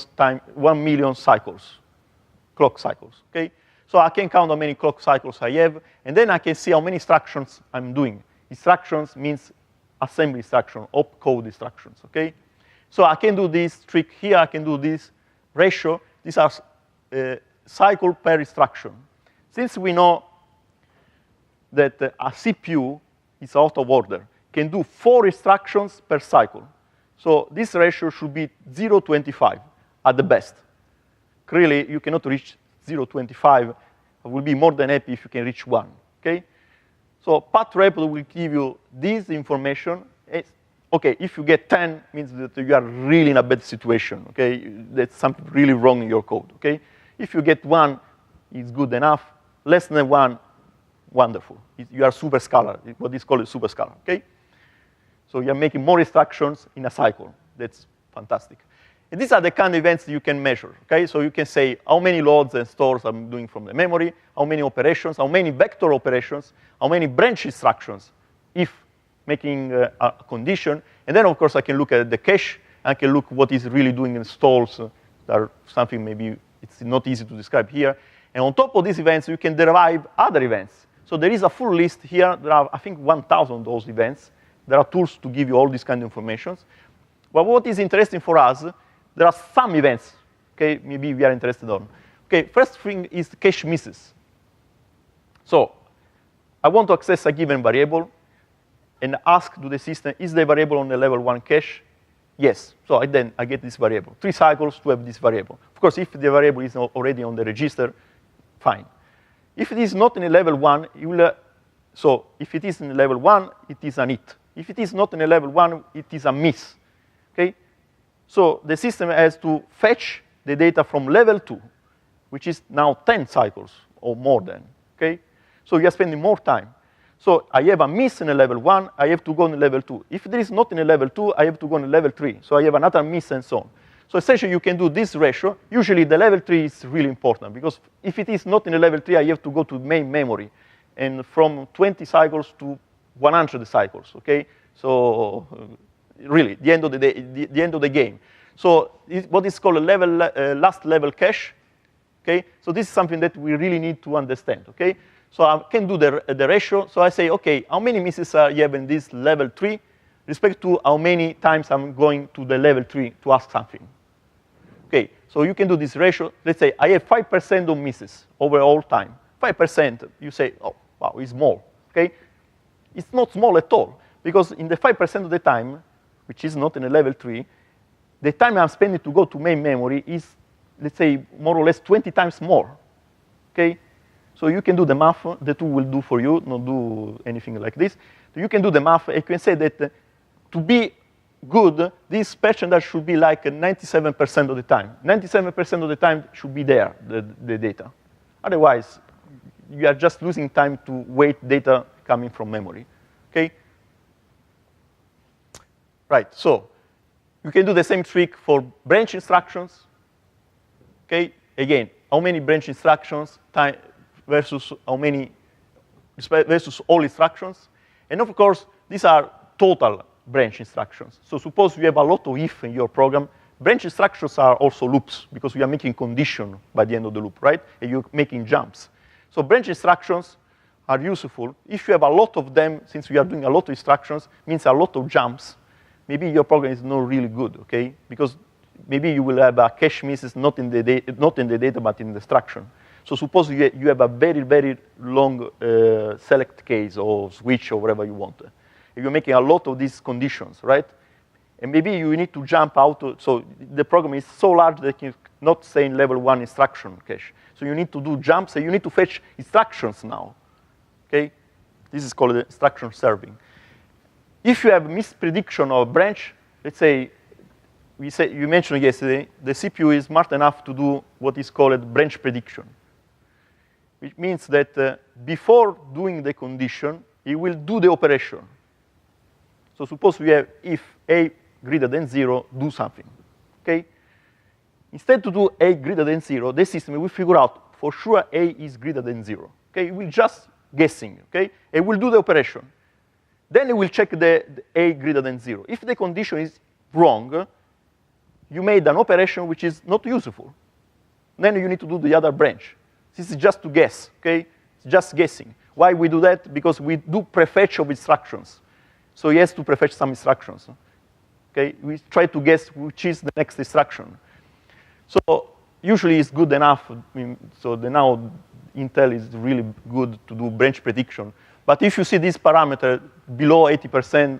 cycles, clock cycles, okay? So I can count how many clock cycles I have, and then I can see how many instructions I'm doing. Instructions means assembly instruction, opcode instructions, okay? So I can do this trick here, I can do this ratio. These are cycle per instruction. Since we know that a CPU is out of order, can do 4 instructions per cycle. So this ratio should be 0.25 at the best. Clearly, you cannot reach 0.25. I will be more than happy if you can reach 1, okay? So pat+rep will give you this information. Okay, if you get 10, means that you are really in a bad situation, okay? That's something really wrong in your code, okay? If you get 1, it's good enough. Less than 1, wonderful. You are super scalar, what is called a super scalar, okay? So you're making more instructions in a cycle. That's fantastic. And these are the kind of events you can measure, okay? So you can say how many loads and stores I'm doing from the memory, how many operations, how many vector operations, how many branch instructions, if making a condition. And then, of course, I can look at the cache. I can look what is really doing in stalls. That are something maybe it's not easy to describe here. And on top of these events, you can derive other events. So there is a full list here. There are, I think, 1,000 of those events. There are tools to give you all these kind of information. But what is interesting for us, there are some events, okay, maybe we are interested on. Okay, first thing is cache misses. So I want to access a given variable and ask to the system, is the variable on the level 1 cache? Yes, so then I get this variable. 3 cycles to have this variable. Of course, if the variable is already on the register, fine. If it is not in a level 1, you will, so if it is in level 1, it is an hit. If it is not in a level 1, it is a miss, okay? So the system has to fetch the data from level 2, which is now 10 cycles or more than, okay? So you are spending more time. So I have a miss in a level 1, I have to go in level 2. If there is not in a level 2, I have to go in level 3. So I have another miss and so on. So essentially, you can do this ratio. Usually, the level 3 is really important, because if it is not in a level 3, I have to go to main memory, and from 20 cycles to 100 cycles, okay? So really, the end of the day, the end of the game. So what is called a level, last level cache, okay? So this is something that we really need to understand, okay? So I can do the ratio. So I say, okay, how many misses you have in this level 3, respect to how many times I'm going to the level 3 to ask something. Okay, so you can do this ratio. Let's say I have 5% of misses over all time. 5%, you say, oh, wow, it's small, okay? It's not small at all, because in the 5% of the time, which is not in a level 3, the time I'm spending to go to main memory is, let's say, more or less 20 times more, okay? So you can do the math. The tool will do for you, not do anything like this. So you can do the math, and you can say that to be good, this percentage should be like 97% of the time. 97% of the time should be there, the data. Otherwise, you are just losing time to wait data coming from memory, okay? Right, so you can do the same trick for branch instructions, okay? Again, how many branch instructions time versus how many, versus all instructions. And of course, these are total branch instructions. So suppose you have a lot of if in your program. Branch instructions are also loops, because we are making condition by the end of the loop, right? And you're making jumps. So branch instructions are useful. If you have a lot of them, since we are doing a lot of instructions, means a lot of jumps, maybe your program is not really good, okay? Because maybe you will have a cache misses not in the data, but in the instruction. So suppose you have a very, very long select case or switch or whatever you want. You're making a lot of these conditions, right? And maybe you need to jump out. So the program is so large that you cannot say in level 1 instruction cache. So you need to do jumps, and you need to fetch instructions now, okay? This is called instruction serving. If you have misprediction of a branch, let's say, you mentioned yesterday, the CPU is smart enough to do what is called branch prediction, which means that before doing the condition, it will do the operation. So suppose we have if a greater than 0, do something, okay? Instead to do a greater than 0, the system will figure out for sure a is greater than 0, okay? We're just guessing, okay? It will do the operation. Then it will check the a greater than 0. If the condition is wrong, you made an operation which is not useful, then you need to do the other branch. This is just to guess, okay? It's just guessing. Why we do that? Because we do prefetch of instructions. So he has to prefetch some instructions. Okay? We try to guess which is the next instruction. So usually it's good enough. So now Intel is really good to do branch prediction. But if you see this parameter below 80%,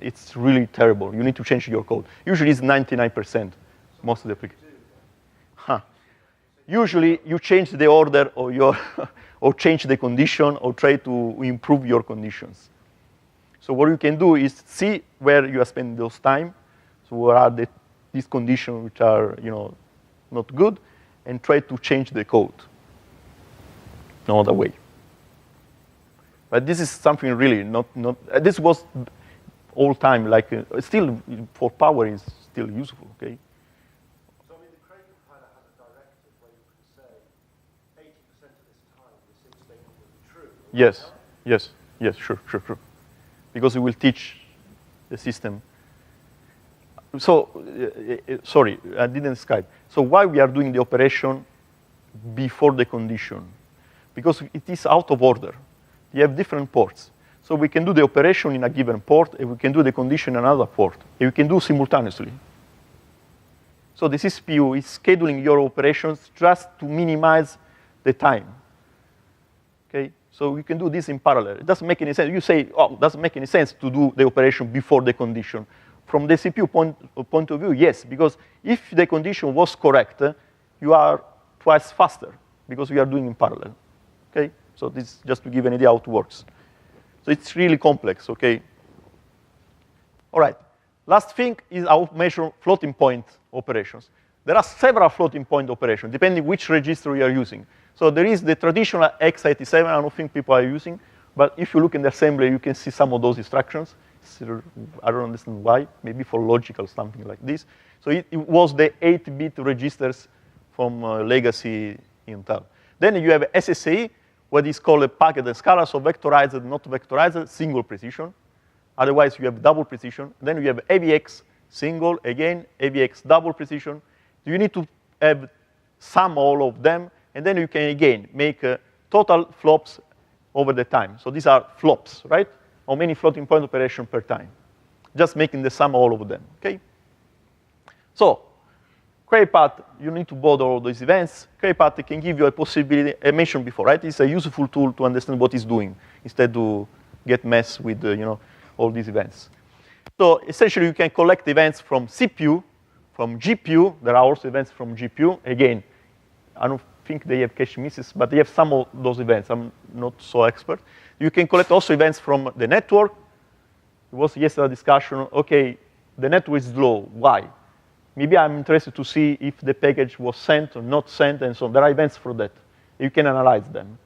it's really terrible. You need to change your code. Usually it's 99%, most of the applications. Usually you change the order or or change the condition or try to improve your conditions. So what you can do is see where you are spending those time. So where are these conditions which are not good, and try to change the code. No other way. But this is something really not this was all time, like still for power is still useful, okay? So I mean, the Cray compiler has a directive where you can say 80% of this time the sim statement will be true. Yes, sure. Because it will teach the system. So, sorry, I didn't describe. So why we are doing the operation before the condition? Because it is out of order. You have different ports. So we can do the operation in a given port, and we can do the condition in another port. And we can do simultaneously. So the CPU is scheduling your operations just to minimize the time. Okay? So you can do this in parallel. It doesn't make any sense. You say, oh, it doesn't make any sense to do the operation before the condition. From the CPU point of view, yes, because if the condition was correct, you are twice faster because you are doing in parallel. Okay? So this is just to give an idea how it works. So it's really complex, okay? All right. Last thing is how to measure floating point operations. There are several floating point operations, depending which register you are using. So there is the traditional x87, I don't think people are using, but if you look in the assembly, you can see some of those instructions. I don't understand why, maybe for logical something like this. So it was the 8-bit registers from legacy Intel. Then you have SSA, what is called a packet and scala, so vectorized, not vectorized, single precision. Otherwise, you have double precision. Then you have AVX single, again, AVX double precision. You need to have sum all of them, and then you can, again, make total flops over the time. So these are flops, right? How many floating point operations per time? Just making the sum all of them, okay? So CrayPAT, you need to bother all these events. CrayPAT can give you a possibility, I mentioned before, right? It's a useful tool to understand what it's doing instead to get messed with, all these events. So essentially, you can collect events from CPU, from GPU. There are also events from GPU. Again, I don't think they have cache misses, but they have some of those events. I'm not so expert. You can collect also events from the network. It was yesterday a discussion, okay, the network is slow. Why? Maybe I'm interested to see if the package was sent or not sent, and so on. There are events for that. You can analyze them.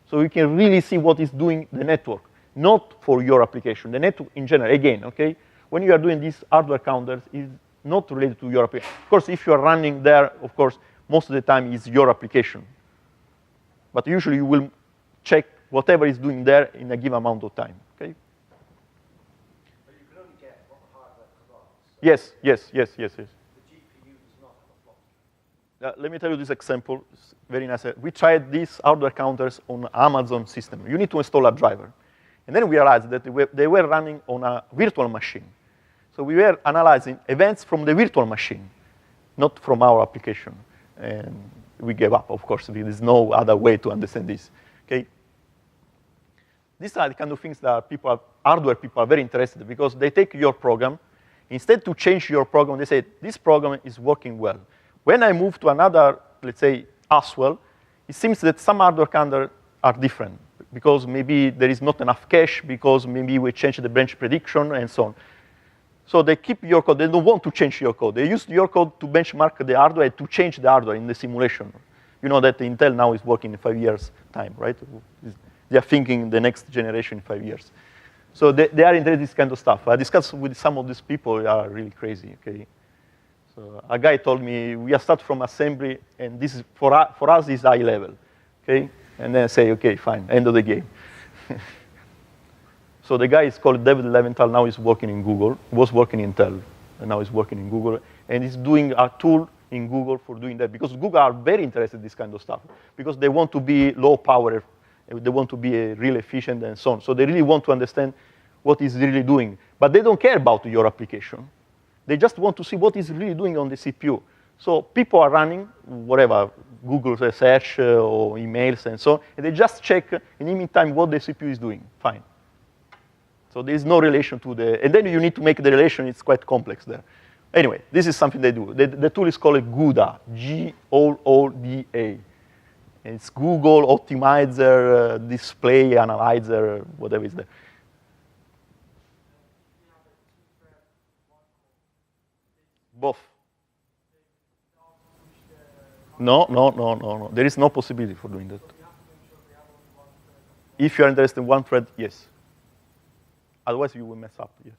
So you can really see what is doing the network, not for your application. The network in general, again, okay? When you are doing these hardware counters, it's not related to your application. Of course, if you are running there, of course, most of the time it's your application. But usually you will check whatever is doing there in a given amount of time, okay? But you can only get what the hardware provides. Yes. The GPU does not have a floppy. Let me tell you this example. It's very nice. We tried these hardware counters on Amazon system. You need to install a driver. And then we realized that they were running on a virtual machine. So we were analyzing events from the virtual machine, not from our application. And we gave up, of course. There is no other way to understand this, okay? These are the kind of things that hardware people are very interested in, because they take your program. Instead to change your program, they say, this program is working well. When I move to another, let's say, Aswell, it seems that some hardware counters are different, because maybe there is not enough cache, because maybe we changed the branch prediction, and so on. So they keep your code. They don't want to change your code. They use your code to benchmark the hardware, to change the hardware in the simulation. You know that Intel now is working in 5 years' time, right? They are thinking the next generation in 5 years. So they are interested in this kind of stuff. I discussed with some of these people, they are really crazy, okay? So a guy told me, we are start from assembly, and this is, for us, is high level, okay? And then I say, okay, fine, end of the game. So the guy is called David Leventhal, now he's working in Google. He was working in Intel, and now he's working in Google. And he's doing a tool, in Google for doing that, because Google are very interested in this kind of stuff, because they want to be low power, they want to be really efficient and so on. So they really want to understand what it's really doing. But they don't care about your application. They just want to see what it's really doing on the CPU. So people are running whatever, Google search or emails and so on, and they just check in the meantime what the CPU is doing. Fine. So there's no relation to the, and then you need to make the relation, it's quite complex there. Anyway, this is something they do. The tool is called GOODA, G-O-O-D-A. It's Google Optimizer, Display Analyzer, whatever is there. Both. No. There is no possibility for doing that. If you are interested in one thread, yes. Otherwise, you will mess up, yes.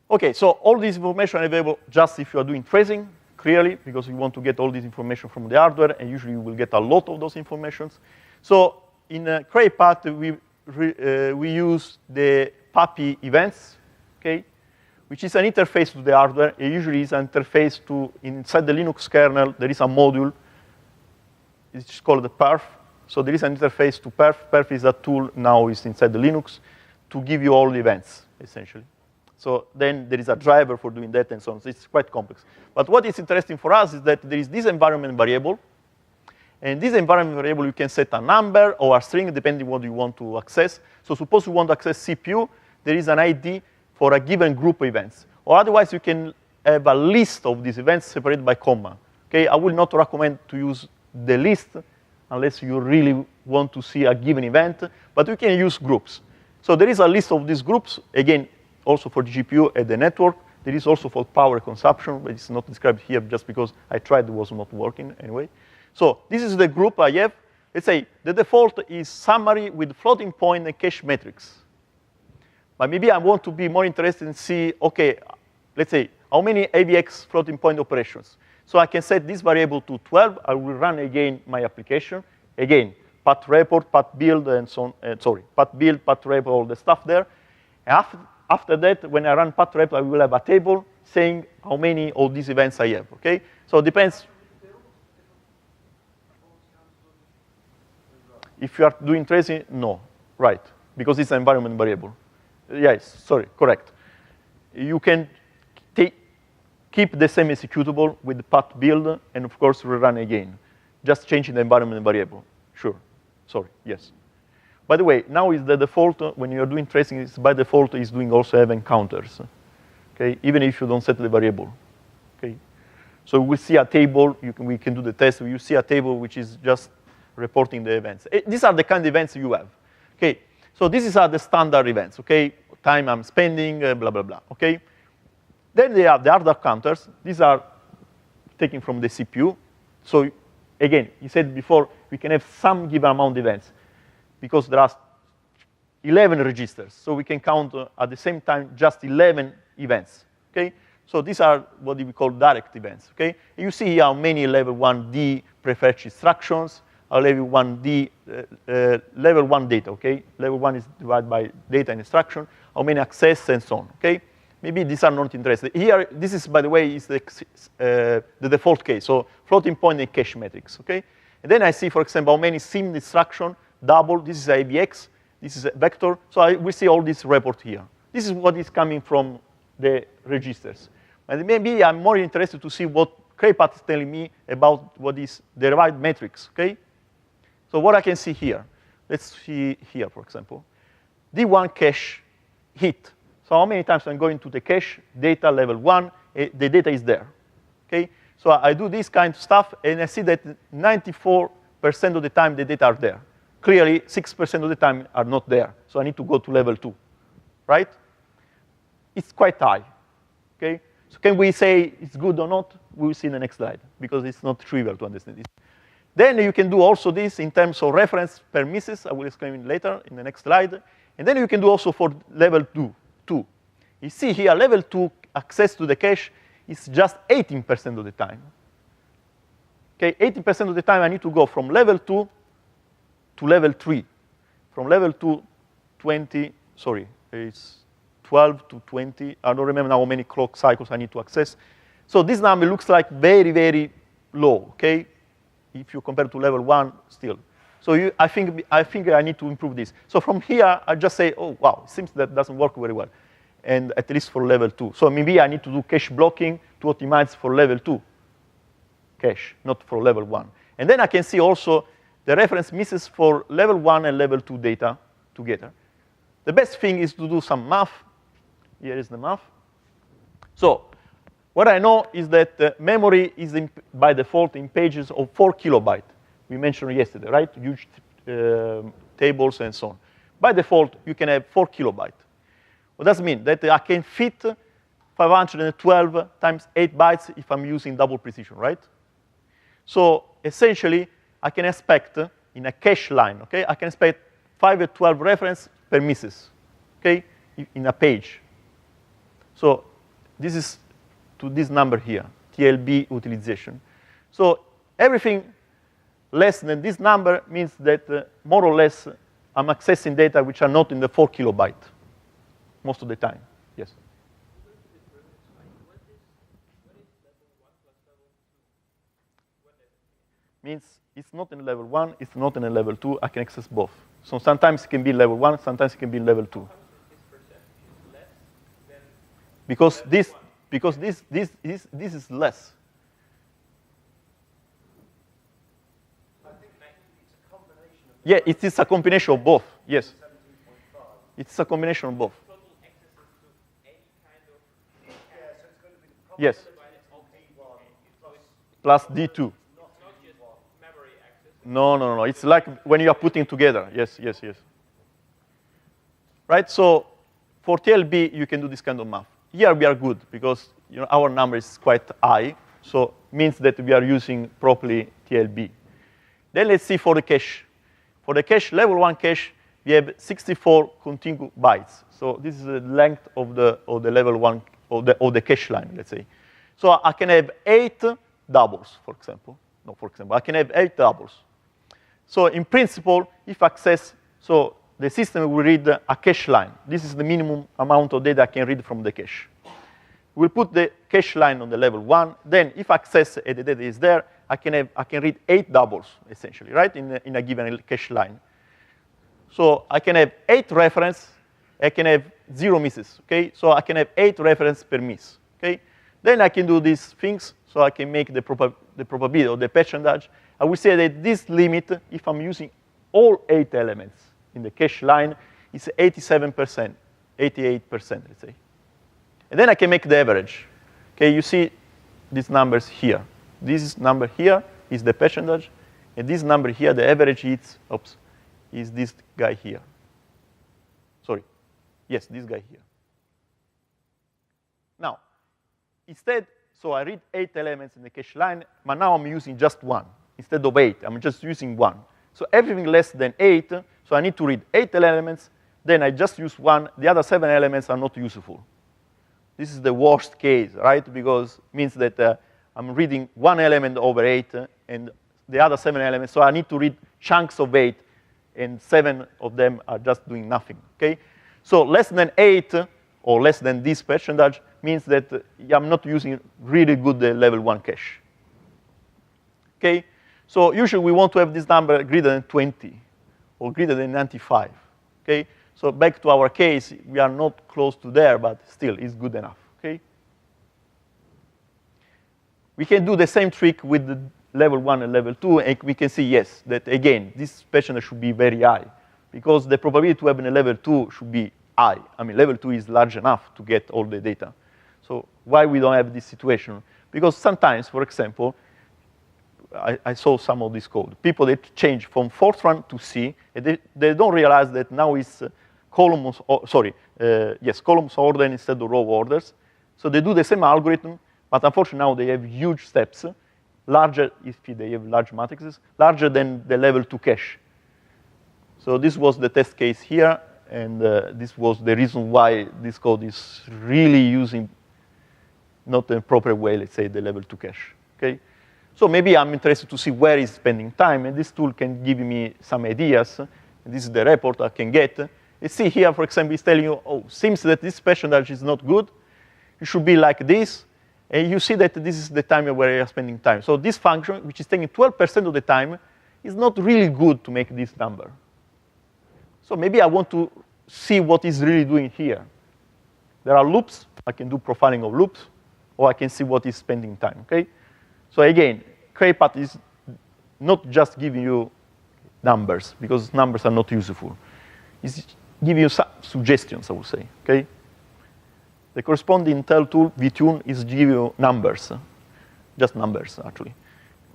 OK, so all this information is available just if you are doing tracing, clearly, because you want to get all this information from the hardware, and usually you will get a lot of those informations. So in CrayPAT, we use the PAPI events, okay, which is an interface to the hardware. It usually is an interface to, inside the Linux kernel, there is a module. It's called the perf. So there is an interface to perf. Perf is a tool now is inside the Linux to give you all the events, essentially. So then there is a driver for doing that and so on. So it's quite complex. But what is interesting for us is that there is this environment variable. And this environment variable, you can set a number or a string, depending on what you want to access. So suppose you want to access CPU, there is an ID for a given group of events. Or otherwise, you can have a list of these events separated by comma. Okay, I will not recommend to use the list unless you really want to see a given event, but you can use groups. So there is a list of these groups, again, also for the GPU and the network. There is also for power consumption, but it's not described here just because I tried, it was not working anyway. So this is the group I have. Let's say the default is summary with floating point and cache metrics. But maybe I want to be more interested in see, OK, let's say, how many AVX floating point operations. So I can set this variable to 12. I will run again my application. Again, pat report, pat build, and so on. Sorry, pat build, pat report, all the stuff there. And after that, when I run pat report, I will have a table saying how many of these events I have. OK? So it depends. If you are doing tracing, no. Right. Because it's an environment variable. Yes, sorry, correct. You can keep the same executable with the pat build, and of course, rerun again. Just changing the environment variable. Sure. Sorry, yes. By the way, now is the default, when you're doing tracing, it's by default is doing also event counters. Okay, even if you don't set the variable. Okay. So we see a table, we can do the test, you see a table which is just reporting the events. These are the kind of events you have. Okay. So these are the standard events, okay? Time I'm spending, blah, blah, blah, okay? Then they have the hardware counters. These are taken from the CPU. So again, you said before, we can have some given amount of events because there are 11 registers. So we can count at the same time just 11 events, okay? So these are what we call direct events, okay? And you see here how many level 1D prefetch instructions, level 1D, level 1 data, okay? Level 1 is divided by data and instruction, how many access and so on, okay? Maybe these are not interested. Here, this is, by the way, is the default case, so floating point and cache metrics, okay? And then I see, for example, how many sim instruction, double, this is AVX, this is a vector, so we see all this report here. This is what is coming from the registers. And maybe I'm more interested to see what CrayPAT is telling me about what is derived metrics, okay? So what I can see here, let's see here, for example. D1 cache hit. So how many times I'm going to the cache, data level 1, the data is there, okay? So I do this kind of stuff, and I see that 94% of the time the data are there. Clearly, 6% of the time are not there. So I need to go to level 2, right? It's quite high, okay? So can we say it's good or not? We will see in the next slide, because it's not trivial to understand this. Then you can do also this in terms of reference permissions. I will explain later in the next slide. And then you can do also for level 2. You see here, level 2 access to the cache is just 18% of the time. Okay, 18% of the time I need to go from level 2 to level 3. From level 2, 20, sorry, it's 12 to 20. I don't remember now how many clock cycles I need to access. So this number looks like very, very low, okay? If you compare to level 1 still. So I think I need to improve this. So from here, I just say, oh, wow, it seems that doesn't work very well, and at least for level 2. So maybe I need to do cache blocking to optimize for level 2 cache, not for level 1. And then I can see also the reference misses for level 1 and level 2 data together. The best thing is to do some math. Here is the math. So what I know is that memory is by default in pages of 4 kilobytes. We mentioned yesterday, right? Huge tables and so on. By default, you can have 4 kilobytes. What does it mean? That I can fit 512 times 8 bytes if I'm using double precision, right? So essentially, I can expect in a cache line, okay? I can expect 512 reference per misses, okay? In a page. So this is to this number here, TLB utilization. So everything less than this number means that more or less I'm accessing data which are not in the 4 kilobyte most of the time. Yes? Means it's not in level 1, it's not in a level 2, I can access both. So sometimes it can be level 1, sometimes it can be level 2. Because this is less. Yeah, it is a combination of both. Yes. It's a combination of both. Yes. Plus D2. No. It's like when you are putting together. Yes. Right? So for TLB, you can do this kind of math. Here we are good because our number is quite high. So it means that we are using properly TLB. Then let's see for the cache. For the cache, level 1 cache, we have 64 contiguous bytes. So this is the length of the level 1 of the cache line, let's say. So I can have 8 doubles, for example. No, for example, I can have 8 doubles. So in principle, if access, so the system will read a cache line. This is the minimum amount of data I can read from the cache. We'll put the cache line on the level 1. Then if access and the data is there, I can read 8 doubles, essentially, right, in a given cache line. So I can have 8 reference. I can have 0 misses, okay? So I can have 8 reference per miss, okay? Then I can do these things. So I can make the probability or the percentage. I will say that this limit, if I'm using all 8 elements in the cache line, is 87%, 88%, let's say. And then I can make the average. Okay, you see these numbers here. This number here is the percentage, and this number here, the average is this guy here. Sorry. Yes, this guy here. Now, instead, so I read 8 elements in the cache line, but now I'm using just 1. Instead of 8, I'm just using 1. So everything less than 8, so I need to read 8 elements, then I just use 1. The other 7 elements are not useful. This is the worst case, right? Because it means that I'm reading 1 element over 8, and the other 7 elements, so I need to read chunks of 8, and 7 of them are just doing nothing, okay? So less than 8, or less than this percentage, means that I'm not using really good level 1 cache. Okay? So usually we want to have this number greater than 20 or greater than 95. Okay? So back to our case, we are not close to there, but still it's good enough. Okay? We can do the same trick with the level 1 and level 2, and we can see, yes, that again, this percentage should be very high because the probability to have in a level 2 should be high. I mean, level 2 is large enough to get all the data. So why we don't have this situation? Because sometimes, for example, I saw some of this code. People that change from Fortran to C, and they don't realize that now it's columns order instead of row orders. So they do the same algorithm, but unfortunately now they have huge steps, larger if they have large matrices, larger than the level 2 cache. So this was the test case here, and this was the reason why this code is really using not in a proper way, let's say, the level 2 cache. Okay? So maybe I'm interested to see where it's spending time, and this tool can give me some ideas. And this is the report I can get. You see here, for example, it's telling you, oh, seems that this percentage is not good. It should be like this. And you see that this is the time where you are spending time. So this function, which is taking 12% of the time, is not really good to make this number. So maybe I want to see what it's really doing here. There are loops. I can do profiling of loops, or I can see what is spending time, okay? So again, CrayPAT is not just giving you numbers, because numbers are not useful. It's giving you some suggestions, I would say, okay? The corresponding tell tool, vtune, is give you numbers, just numbers, actually.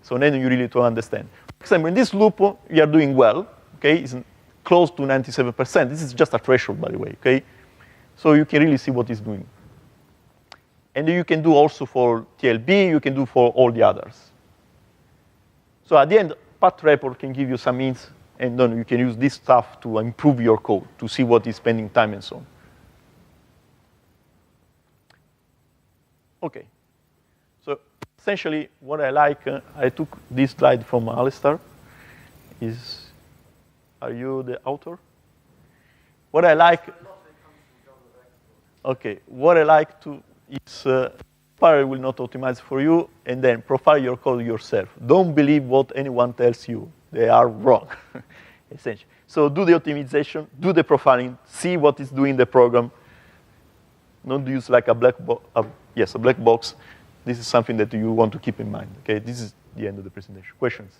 So then you really to understand. For example, in this loop, you are doing well, okay? It's close to 97%. This is just a threshold, by the way, okay? So you can really see what it's doing. And you can do also for TLB, you can do for all the others. So at the end, Path Report can give you some hints, and then you can use this stuff to improve your code, to see what is spending time and so on. Okay. So essentially, what I like, I took this slide from Alistair. Are you the author? What I like, okay, what I like to is Profile will not optimize for you, and then profile your code yourself. Don't believe what anyone tells you. They are wrong, essentially. So do the optimization, do the profiling, see what is doing the program. Don't use like a black box. Yes, a black box. This is something that you want to keep in mind. Okay, this is the end of the presentation. Questions?